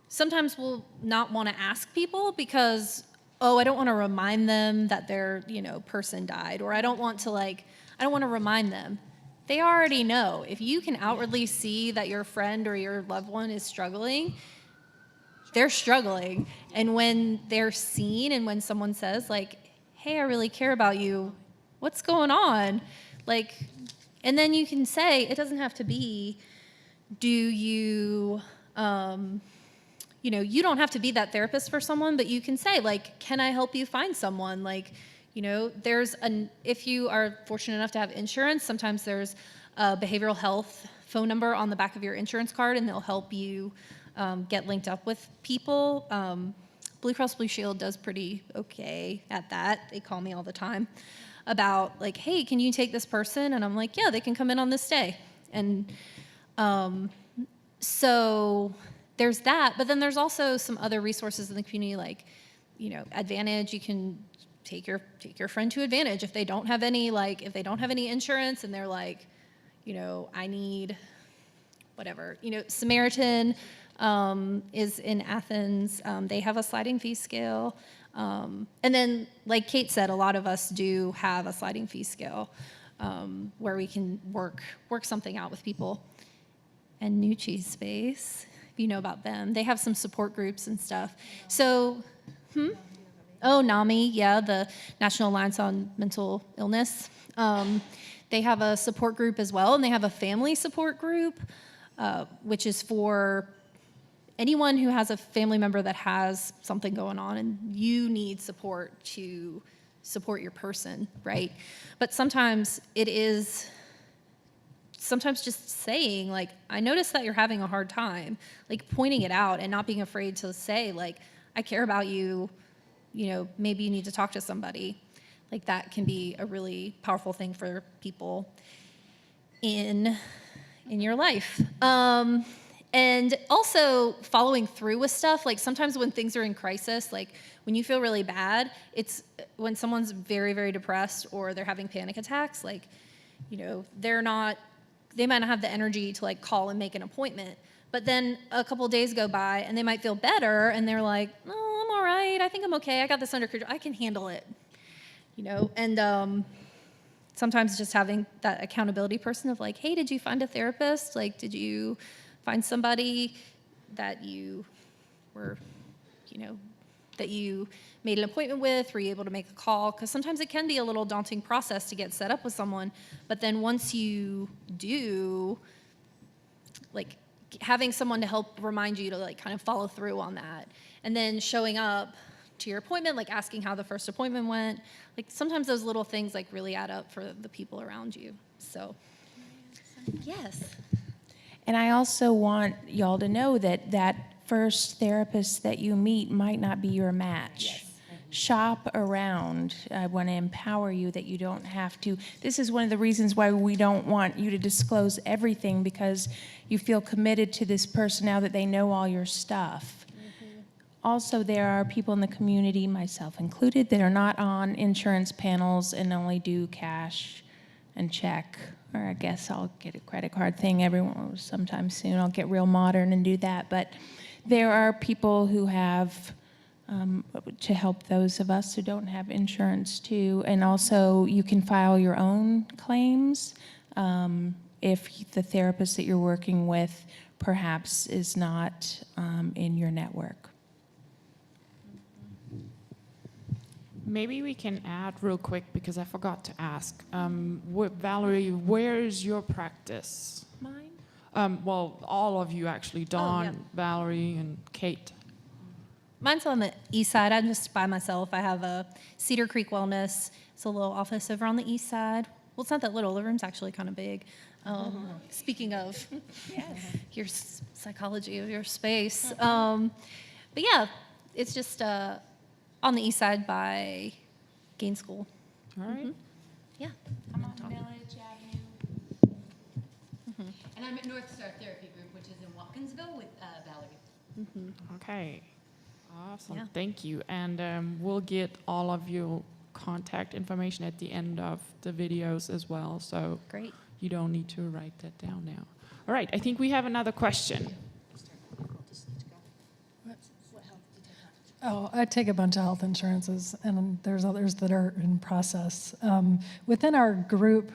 sometimes we'll not want to ask people because, I don't want to remind them that their, person died, or I don't want to remind them. They already know. If you can outwardly see that your friend or your loved one is struggling, they're struggling. And when they're seen, and when someone says hey, I really care about you, what's going on? And then you can say, it doesn't have to be, do you, you don't have to be that therapist for someone, but you can say, can I help you find someone? If you are fortunate enough to have insurance, sometimes there's a behavioral health phone number on the back of your insurance card, and they'll help you get linked up with people. Blue Cross Blue Shield does pretty okay at that. They call me all the time about hey, can you take this person? And I'm yeah, they can come in on this day. And so there's that, but then there's also some other resources in the community, Advantage. You can take your friend to Advantage if they don't have any insurance, and they're I need whatever. Samaritan is in Athens. They have a sliding fee scale. And then, like Kate said, a lot of us do have a sliding fee scale where we can work something out with people. And New Cheese Space, if you know about them, they have some support groups and stuff. So, Oh, NAMI, yeah, the National Alliance on Mental Illness. They have a support group as well, and they have a family support group, which is for anyone who has a family member that has something going on and you need support to support your person, right? But sometimes just saying, like, I notice that you're having a hard time, like pointing it out and not being afraid to say, like, I care about you, maybe you need to talk to somebody. Like, that can be a really powerful thing for people in your life. And also following through with stuff, like sometimes when things are in crisis, like when you feel really bad, it's when someone's very, very depressed or they're having panic attacks, like, they might not have the energy to like call and make an appointment. But then a couple days go by and they might feel better and they're like, oh, I'm all right. I think I'm okay. I got this under control. I can handle it, and sometimes just having that accountability person of like, hey, did you find a therapist? Like, did you find somebody that you were, that you made an appointment with? Were you able to make a call? Because sometimes it can be a little daunting process to get set up with someone. But then once you do, like, having someone to help remind you to like kind of follow through on that, and then showing up to your appointment, like asking how the first appointment went, like sometimes those little things like really add up for the people around you. So yes. And I also want y'all to know that that first therapist that you meet might not be your match. Yes. Shop around. I want to empower you that you don't have to. This is one of the reasons why we don't want you to disclose everything, because you feel committed to this person now that they know all your stuff. Mm-hmm. Also, there are people in the community, myself included, that are not on insurance panels and only do cash and check. Or I guess I'll get a credit card thing sometime soon. I'll get real modern and do that. But there are people who have to help those of us who don't have insurance too. And also you can file your own claims if the therapist that you're working with perhaps is not in your network. Maybe we can add real quick, because I forgot to ask. Valerie, where is your practice? Mine? Well, all of you actually, Dawn, yeah. Valerie, and Kate. Mine's on the east side. I'm just by myself. I have a Cedar Creek Wellness. It's a little office over on the east side. Well, it's not that little. The room's actually kind of big. Speaking of your psychology of your space. But yeah, it's just on the east side by Gaines School. All right. Mm-hmm. Yeah. I'm on Village Avenue. And I'm at North Star Therapy Group, which is in Watkinsville with Valerie. Okay. Awesome. Yeah. Thank you. And we'll get all of your contact information at the end of the videos as well. So Great. you don't need to write that down now. All right. I think we have another question. Oh, I take a bunch of health insurances, and there's others that are in process. Within our group,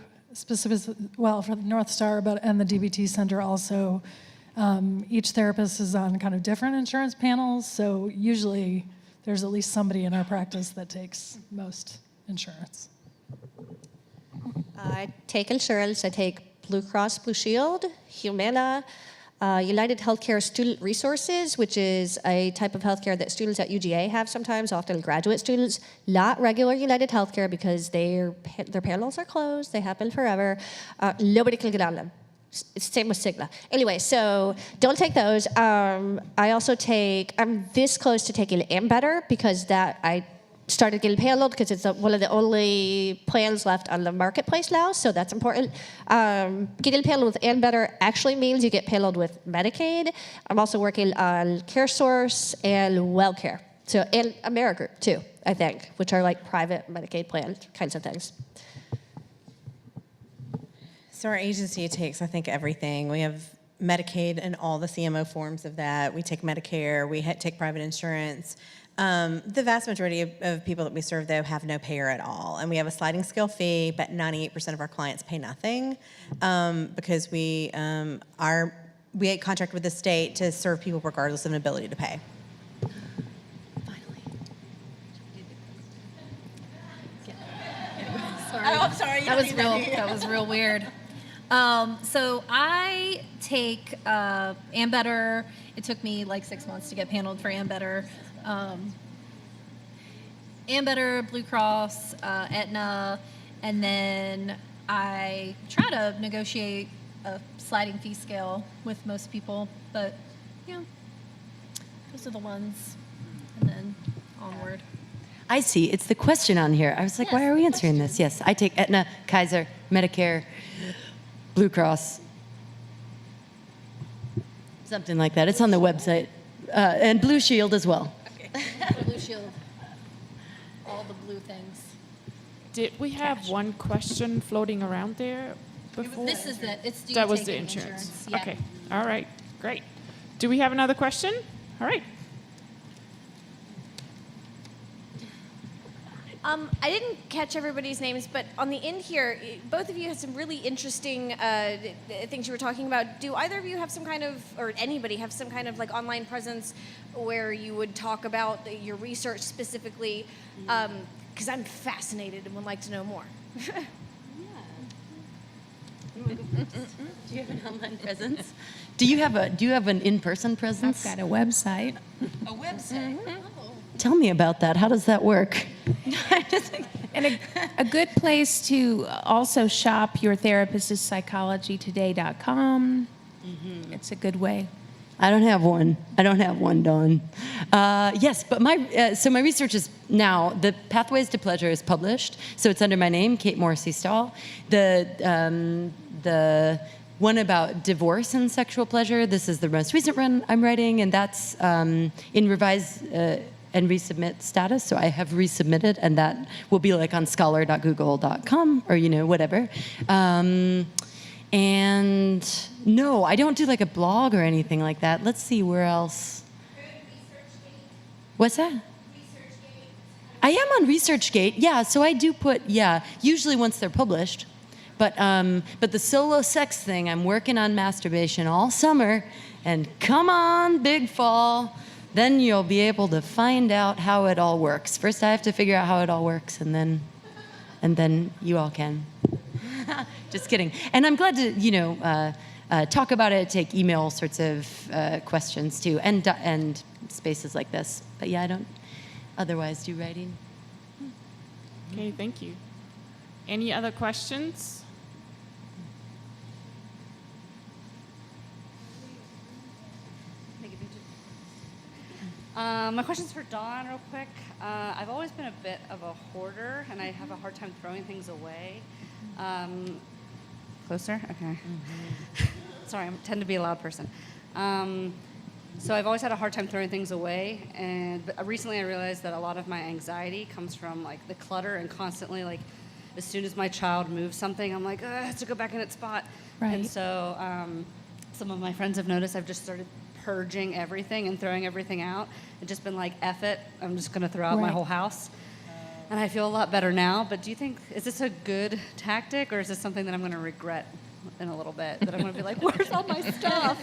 well, for the North Star and the DBT Center also, each therapist is on kind of different insurance panels, so usually there's at least somebody in our practice that takes most insurance. I take insurance. I take Blue Cross Blue Shield, Humana, United Healthcare Student Resources, which is a type of healthcare that students at UGA have sometimes, often graduate students. Not regular United Healthcare, because their panels are closed. They have been forever. Nobody can get on them. Same with Cigna. Anyway, so don't take those. I also I'm this close to taking Ambetter, because I started getting paneled because it's one of the only plans left on the marketplace now, so that's important. Getting paneled with Ambetter actually means you get paneled with Medicaid. I'm also working on CareSource and WellCare, and AmeriGroup too, I think, which are like private Medicaid plan kinds of things. So our agency takes, I think, everything. We have Medicaid and all the CMO forms of that. We take Medicare. We take private insurance. The vast majority of people that we serve, though, have no payer at all. And we have a sliding scale fee, but 98% of our clients pay nothing because we contract with the state to serve people regardless of an ability to pay. Sorry. Oh, I'm sorry. That was real weird. So I take Ambetter. It took me like 6 months to get paneled for Ambetter. Ambetter, Blue Cross, Aetna, and then I try to negotiate a sliding fee scale with most people, but yeah, those are the ones, and then onward. I see. It's the question on here. I was like, why are we answering this? Yes, I take Aetna, Kaiser, Medicare, Blue Cross, something like that. It's on the website, and Blue Shield as well. Blue Shield, all the blue things. Did we have one question floating around there before? This is the, it's do you That was take the any insurance. Yeah. Okay. All right. Great. Do we have another question? All right. I didn't catch everybody's names, but on the end here, both of you had some really interesting things you were talking about. Do either of you have some kind of, or anybody have some kind of like online presence where you would talk about your research specifically? Because I'm fascinated and would like to know more. Do you have an online presence? Do you have an in-person presence? I've got a website. A website. Tell me about that. How does that work? And a good place to also shop your therapist is psychologytoday.com. Mm-hmm. It's a good way. I don't have one, Dawn. Yes, but my research is now, the Pathways to Pleasure is published, so it's under my name, Kate Morrissey Stahl. The one about divorce and sexual pleasure, this is the most recent one I'm writing, and that's in revise and resubmit status, so I have resubmitted, and that will be like on scholar.google.com or, whatever. And no, I don't do like a blog or anything like that. Let's see, where else? What's that? I am on ResearchGate, yeah, so I do put, usually once they're published. But the solo sex thing, I'm working on masturbation all summer, and come on, big fall, then you'll be able to find out how it all works. First, I have to figure out how it all works, and then you all can. Just kidding. And I'm glad to, talk about it, take email sorts of questions too, and spaces like this. But yeah, I don't otherwise do writing. Okay, thank you. Any other questions? My question's for Dawn, real quick. I've always been a bit of a hoarder, and I have a hard time throwing things away. Closer? Okay. Mm-hmm. Sorry, I tend to be a loud person. So I've always had a hard time throwing things away, but recently I realized that a lot of my anxiety comes from like the clutter and constantly like, as soon as my child moves something, I'm like, it has to go back in its spot. Right. And so some of my friends have noticed I've just started purging everything and throwing everything out and just been like, F it, I'm just going to throw out my whole house. And I feel a lot better now, but do you think, is this a good tactic, or is this something that I'm going to regret in a little bit? That I'm going to be like, where's all my stuff?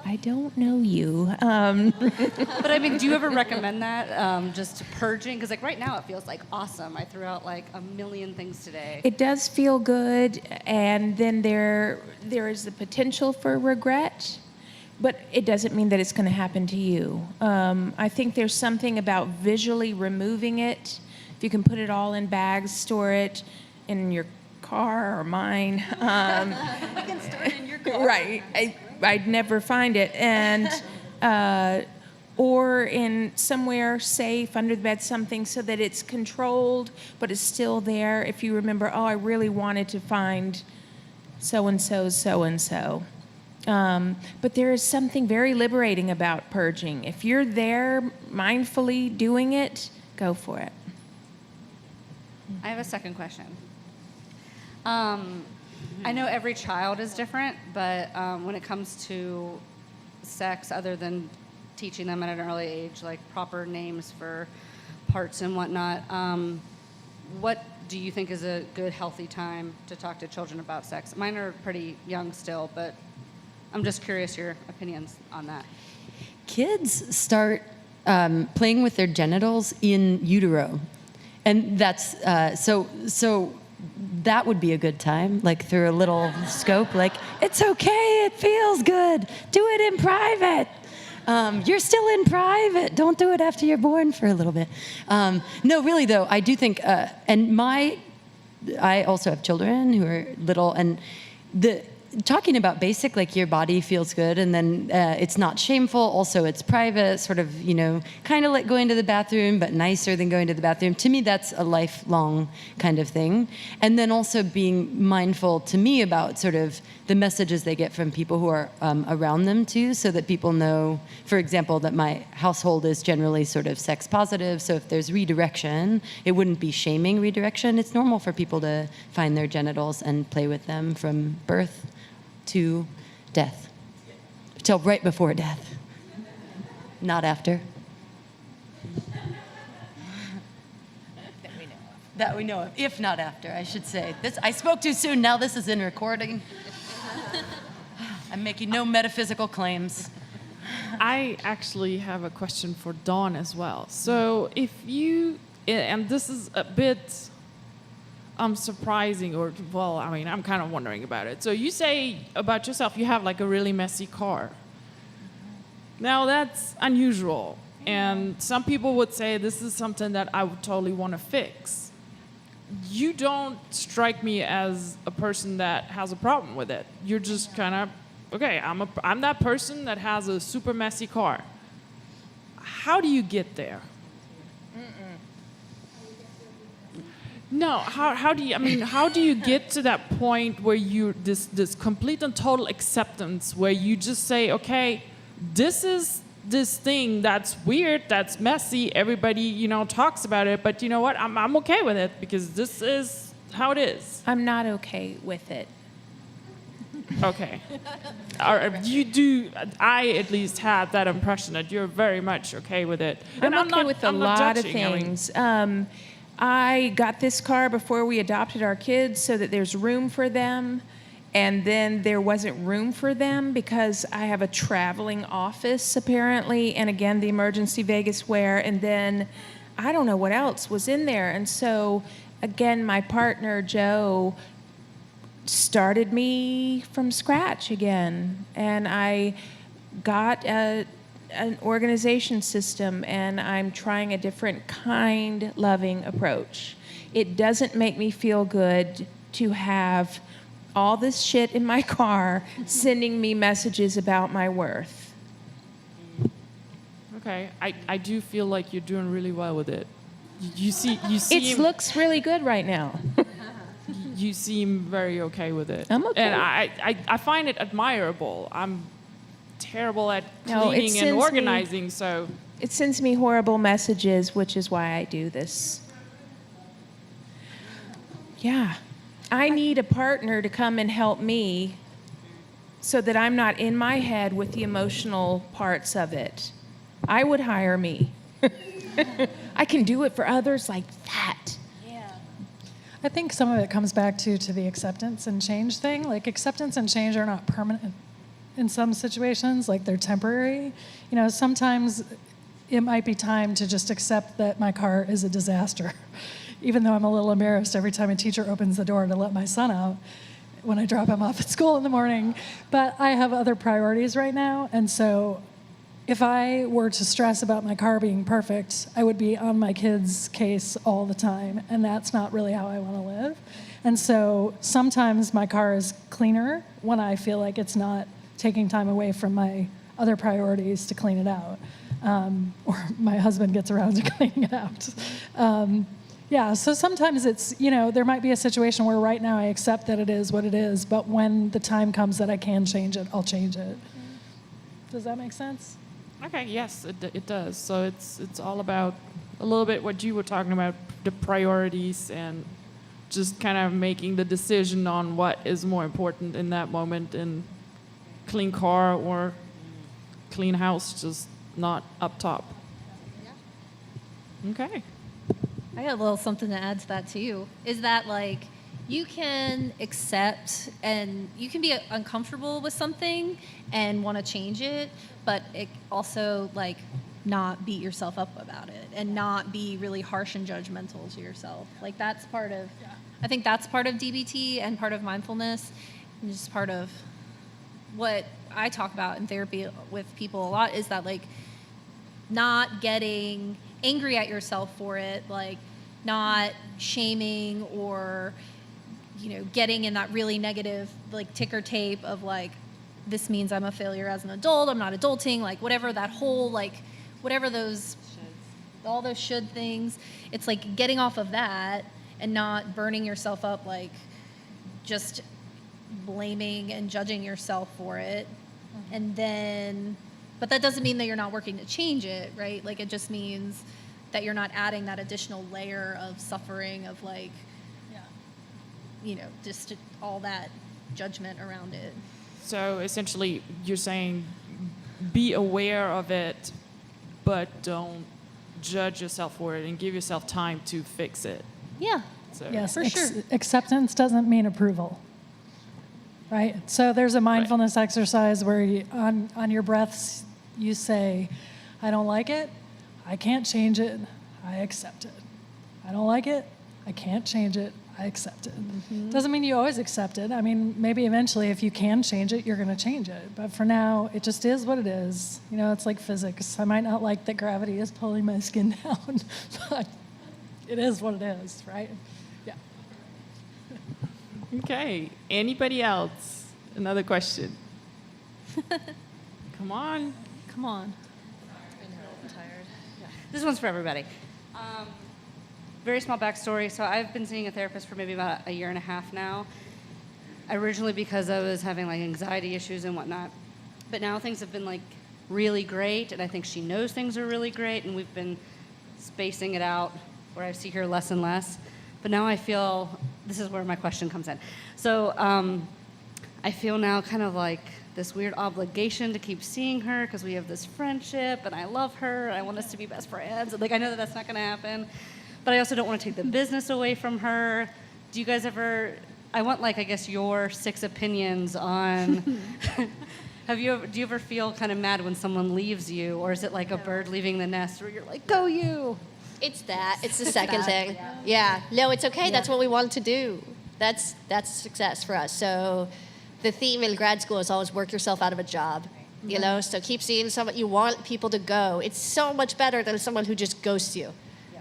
I don't know you. But I mean, do you ever recommend that, just purging? Because like right now it feels like awesome. I threw out like 1 million things today. It does feel good, and then there is the potential for regret, but it doesn't mean that it's going to happen to you. I think there's something about visually removing it. If you can put it all in bags, store it in your car or mine. We can store it in your car. Right. I'd never find it. And or in somewhere safe under the bed, something so that it's controlled, but it's still there. If you remember, I really wanted to find so-and-so's so-and-so. But there is something very liberating about purging. If you're there mindfully doing it, go for it. I have a second question. I know every child is different, but when it comes to sex, other than teaching them at an early age, like proper names for parts and whatnot, what do you think is a good, healthy time to talk to children about sex? Mine are pretty young still, but I'm just curious your opinions on that. Kids start playing with their genitals in utero. And that's, so that would be a good time, like through a little scope, like, it's okay, it feels good, do it in private. You're still in private, don't do it after you're born for a little bit. No, really though, I do think, I also have children who are little, and talking about basic, like your body feels good, and then it's not shameful, also it's private, sort of, kind of like going to the bathroom, but nicer than going to the bathroom. To me, that's a lifelong kind of thing. And then also being mindful to me about sort of the messages they get from people who are around them too, so that people know, for example, that my household is generally sort of sex positive, so if there's redirection, it wouldn't be shaming redirection. It's normal for people to find their genitals and play with them from birth to death, till right before death, not after. That we know of, if not after, I should say. I spoke too soon, now this is in recording. I'm making no metaphysical claims. I actually have a question for Dawn as well. So if you, and this is a bit surprising, or, well, I mean, I'm kind of wondering about it. So you say about yourself, you have like a really messy car. Now that's unusual. And some people would say this is something that I would totally want to fix. You don't strike me as a person that has a problem with it. You're just kind of, okay, I'm that person that has a super messy car. How do you get there? No, how do you get to that point where you this complete and total acceptance, where you just say, okay, this is this thing that's weird, that's messy, everybody talks about it, but you know what, I'm okay with it because this is how it is. I'm not okay with it. Okay. You do, I at least had that impression that you're very much okay with it. I'm And okay with a lot of judging, I mean, things. I got this car before we adopted our kids so that there's room for them. And then there wasn't room for them because I have a traveling office, apparently, and again, the emergency Vegas wear. And then I don't know what else was in there. And so, again, my partner, Joe, started me from scratch again. And I got an organization system, and I'm trying a different kind, loving approach. It doesn't make me feel good to have all this shit in my car sending me messages about my worth. Okay, I do feel like you're doing really well with it. You seem It looks really good right now. you seem very okay with it. I'm okay. And I find it admirable. I'm terrible at No, it cleaning and sends organizing, so. It sends me horrible messages, which is why I do this. Yeah. I need a partner to come and help me so that I'm not in my head with the emotional parts of it. I would hire me. I can do it for others like that. I think some of it comes back to the acceptance and change thing. Like, acceptance and change are not permanent in some situations, like they're temporary. Sometimes it might be time to just accept that my car is a disaster, even though I'm a little embarrassed every time a teacher opens the door to let my son out when I drop him off at school in the morning. But I have other priorities right now, and so if I were to stress about my car being perfect, I would be on my kids' case all the time, and that's not really how I want to live. And so sometimes my car is cleaner when I feel like it's not taking time away from my other priorities to clean it out, or my husband gets around to cleaning it out. So sometimes it's, there might be a situation where right now I accept that it is what it is, but when the time comes that I can change it, I'll change it. Does that make sense? Okay, yes, it does. So it's all about a little bit what you were talking about, the priorities and just kind of making the decision on what is more important in that moment, and clean car or clean house, just not up top. Okay. I got a little something to add to that too. Is that like you can accept and you can be uncomfortable with something and want to change it, but it also like not beat yourself up about it and not be really harsh and judgmental to yourself. Like that's part of, I think that's part of DBT and part of mindfulness, and just part of what I talk about in therapy with people a lot is that like not getting angry at yourself for it, like not shaming or, you know, getting in that really negative like ticker tape of like, this means I'm a failure as an adult, I'm not adulting, like whatever that whole like, whatever those, all those should things, it's like getting off of that and not burning yourself up, like just blaming and judging yourself for it. And then, but that doesn't mean that you're not working to change it, right? Like it just means that you're not adding that additional layer of suffering of like, you know, just all that judgment around it. So essentially, you're saying be aware of it, but don't judge yourself for it and give yourself time to fix it. Yeah. So. Yes, For sure. acceptance doesn't mean approval, right? So there's a mindfulness exercise where you, on your breaths, you say, I don't like it, I can't change it, I accept it. I don't like it, I can't change it, I accept it. Doesn't mean you always accept it. I mean, maybe eventually if you can change it, you're going to change it. But for now, it just is what it is. You know, it's like physics. I might not like that gravity is pulling my skin down, but it is what it is, right? Yeah. Okay. Anybody else? Another question. Come on. Come on. This one's for everybody. Very small backstory. So I've been seeing a therapist for maybe about a year and a half now. Originally because I was having like anxiety issues and whatnot. But now things have been like really great, and I think she knows things are really great, and we've been spacing it out where I see her less and less. But now I feel, this is where my question comes in. So I feel now kind of like this weird obligation to keep seeing her because we have this friendship and I love her. I want us to be best friends. And like I know that that's not going to happen, but I also don't want to take the business away from her. Do you guys ever? I want like I guess your 6 opinions on. Do you ever feel kind of mad when someone leaves you, or is it like a bird leaving the nest where you're like, go you? It's that. It's the second thing. Yeah. No, it's okay. That's what we want to do. That's success for us. So the theme in grad school is always work yourself out of a job. You know, so keep seeing someone. You want people to go. It's so much better than someone who just ghosts you.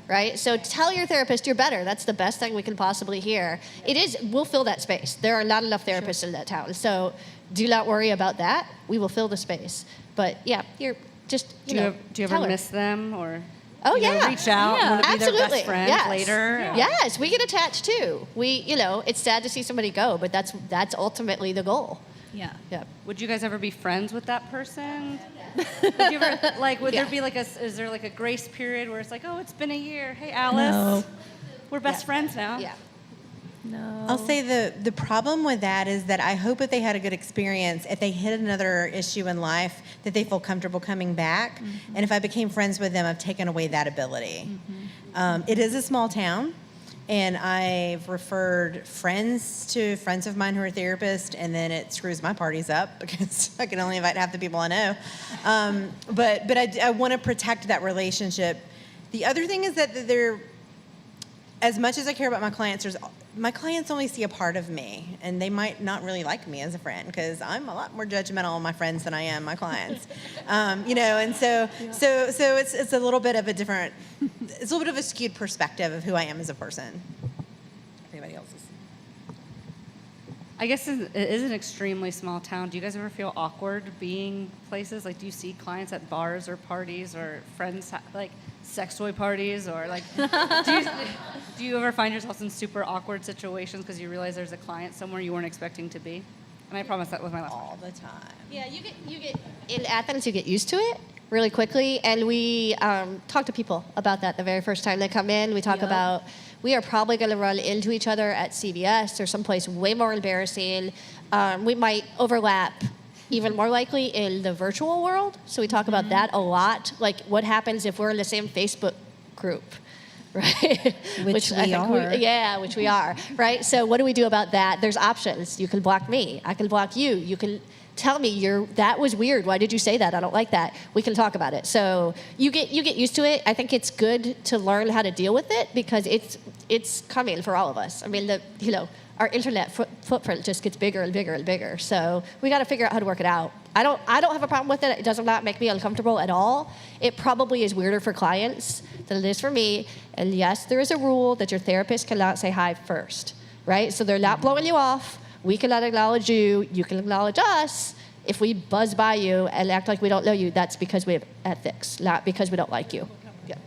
Right? So tell your therapist you're better. That's the best thing we can possibly hear. It is, we'll fill that space. There are not enough therapists in that town. So do not worry about that. We will fill the space. But yeah, you're just, Do you ever miss them, or Oh, you know, yeah. reach out and want to be their Absolutely. best friend Yes. later? Yes, we get attached too. It's sad to see somebody go, but that's ultimately the goal. Yeah. Yeah. Would you guys ever be friends with that person? Would you ever, like, would there be like is there like a grace period where it's like, oh, it's been a year. Hey, Alice, No. we're best friends now. Yeah. No. I'll say the problem with that is that I hope if they had a good experience, if they hit another issue in life, that they feel comfortable coming back. Mm-hmm. And if I became friends with them, I've taken away that ability. It is a small town, and I've referred friends to friends of mine who are therapists, and then it screws my parties up because I can only invite half the people I know. But I want to protect that relationship. The other thing is that they're, as much as I care about my clients, my clients only see a part of me, and they might not really like me as a friend because I'm a lot more judgmental on my friends than I am my clients. And so it's a little bit of a different, it's a little bit of a skewed perspective of who I am as a person. Anybody else's? I guess it is an extremely small town. Do you guys ever feel awkward being places? Like, do you see clients at bars or parties or friends, like sex toy parties, or like, do you ever find yourselves in super awkward situations because you realize there's a client somewhere you weren't expecting to be? And I promise that was my last all the time. Yeah, you get in Athens, you get used to it really quickly, and we talk to people about that the very first time they come in. We talk about we are probably going to run into each other at CVS or someplace way more embarrassing. We might overlap even more likely in the virtual world. So we talk about that a lot. Like, what happens if we're in the same Facebook group, right? Which I we think are. yeah, which we are, right? So what do we do about that? There's options. You can block me. I can block you. You can tell me that was weird. Why did you say that? I don't like that. We can talk about it. So you get used to it. I think it's good to learn how to deal with it because it's coming for all of us. I mean, our internet footprint just gets bigger and bigger and bigger. So we got to figure out how to work it out. I don't have a problem with it. It does not make me uncomfortable at all. It probably is weirder for clients than it is for me. And yes, there is a rule that your therapist cannot say hi first, right? So they're not blowing you off. We cannot acknowledge you. You can acknowledge us. If we buzz by you and act like we don't know you, that's because we have ethics, not because we don't like you. Yeah.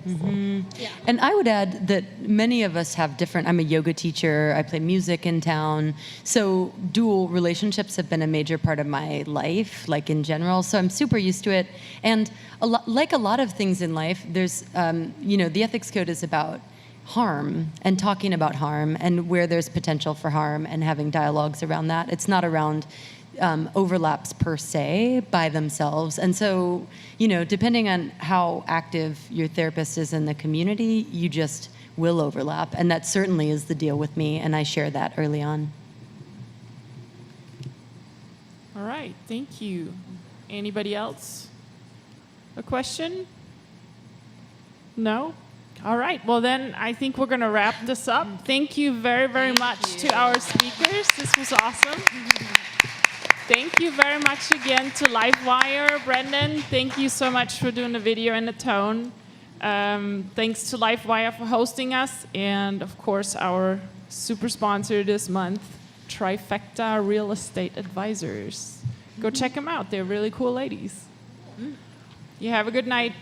Yeah. And I would add that many of us have different, I'm a yoga teacher, I play music in town, so dual relationships have been a major part of my life, like in general, so I'm super used to it. And like a lot of things in life, there's, the ethics code is about harm and talking about harm and where there's potential for harm and having dialogues around that. It's not around overlaps per se by themselves. And so, depending on how active your therapist is in the community, you just will overlap. And that certainly is the deal with me, and I share that early on. All right, thank you. Anybody else? A question? No? All right, well then I think we're gonna wrap this up. Thank you very, very much to our speakers. This was awesome. Thank you very much again to Livewire. Brendan, thank you so much for doing the video and the tone. Thanks to Livewire for hosting us. And of course, our super sponsor this month, Trifecta Real Estate Advisors. Go check them out. They're really cool ladies. You have a good night.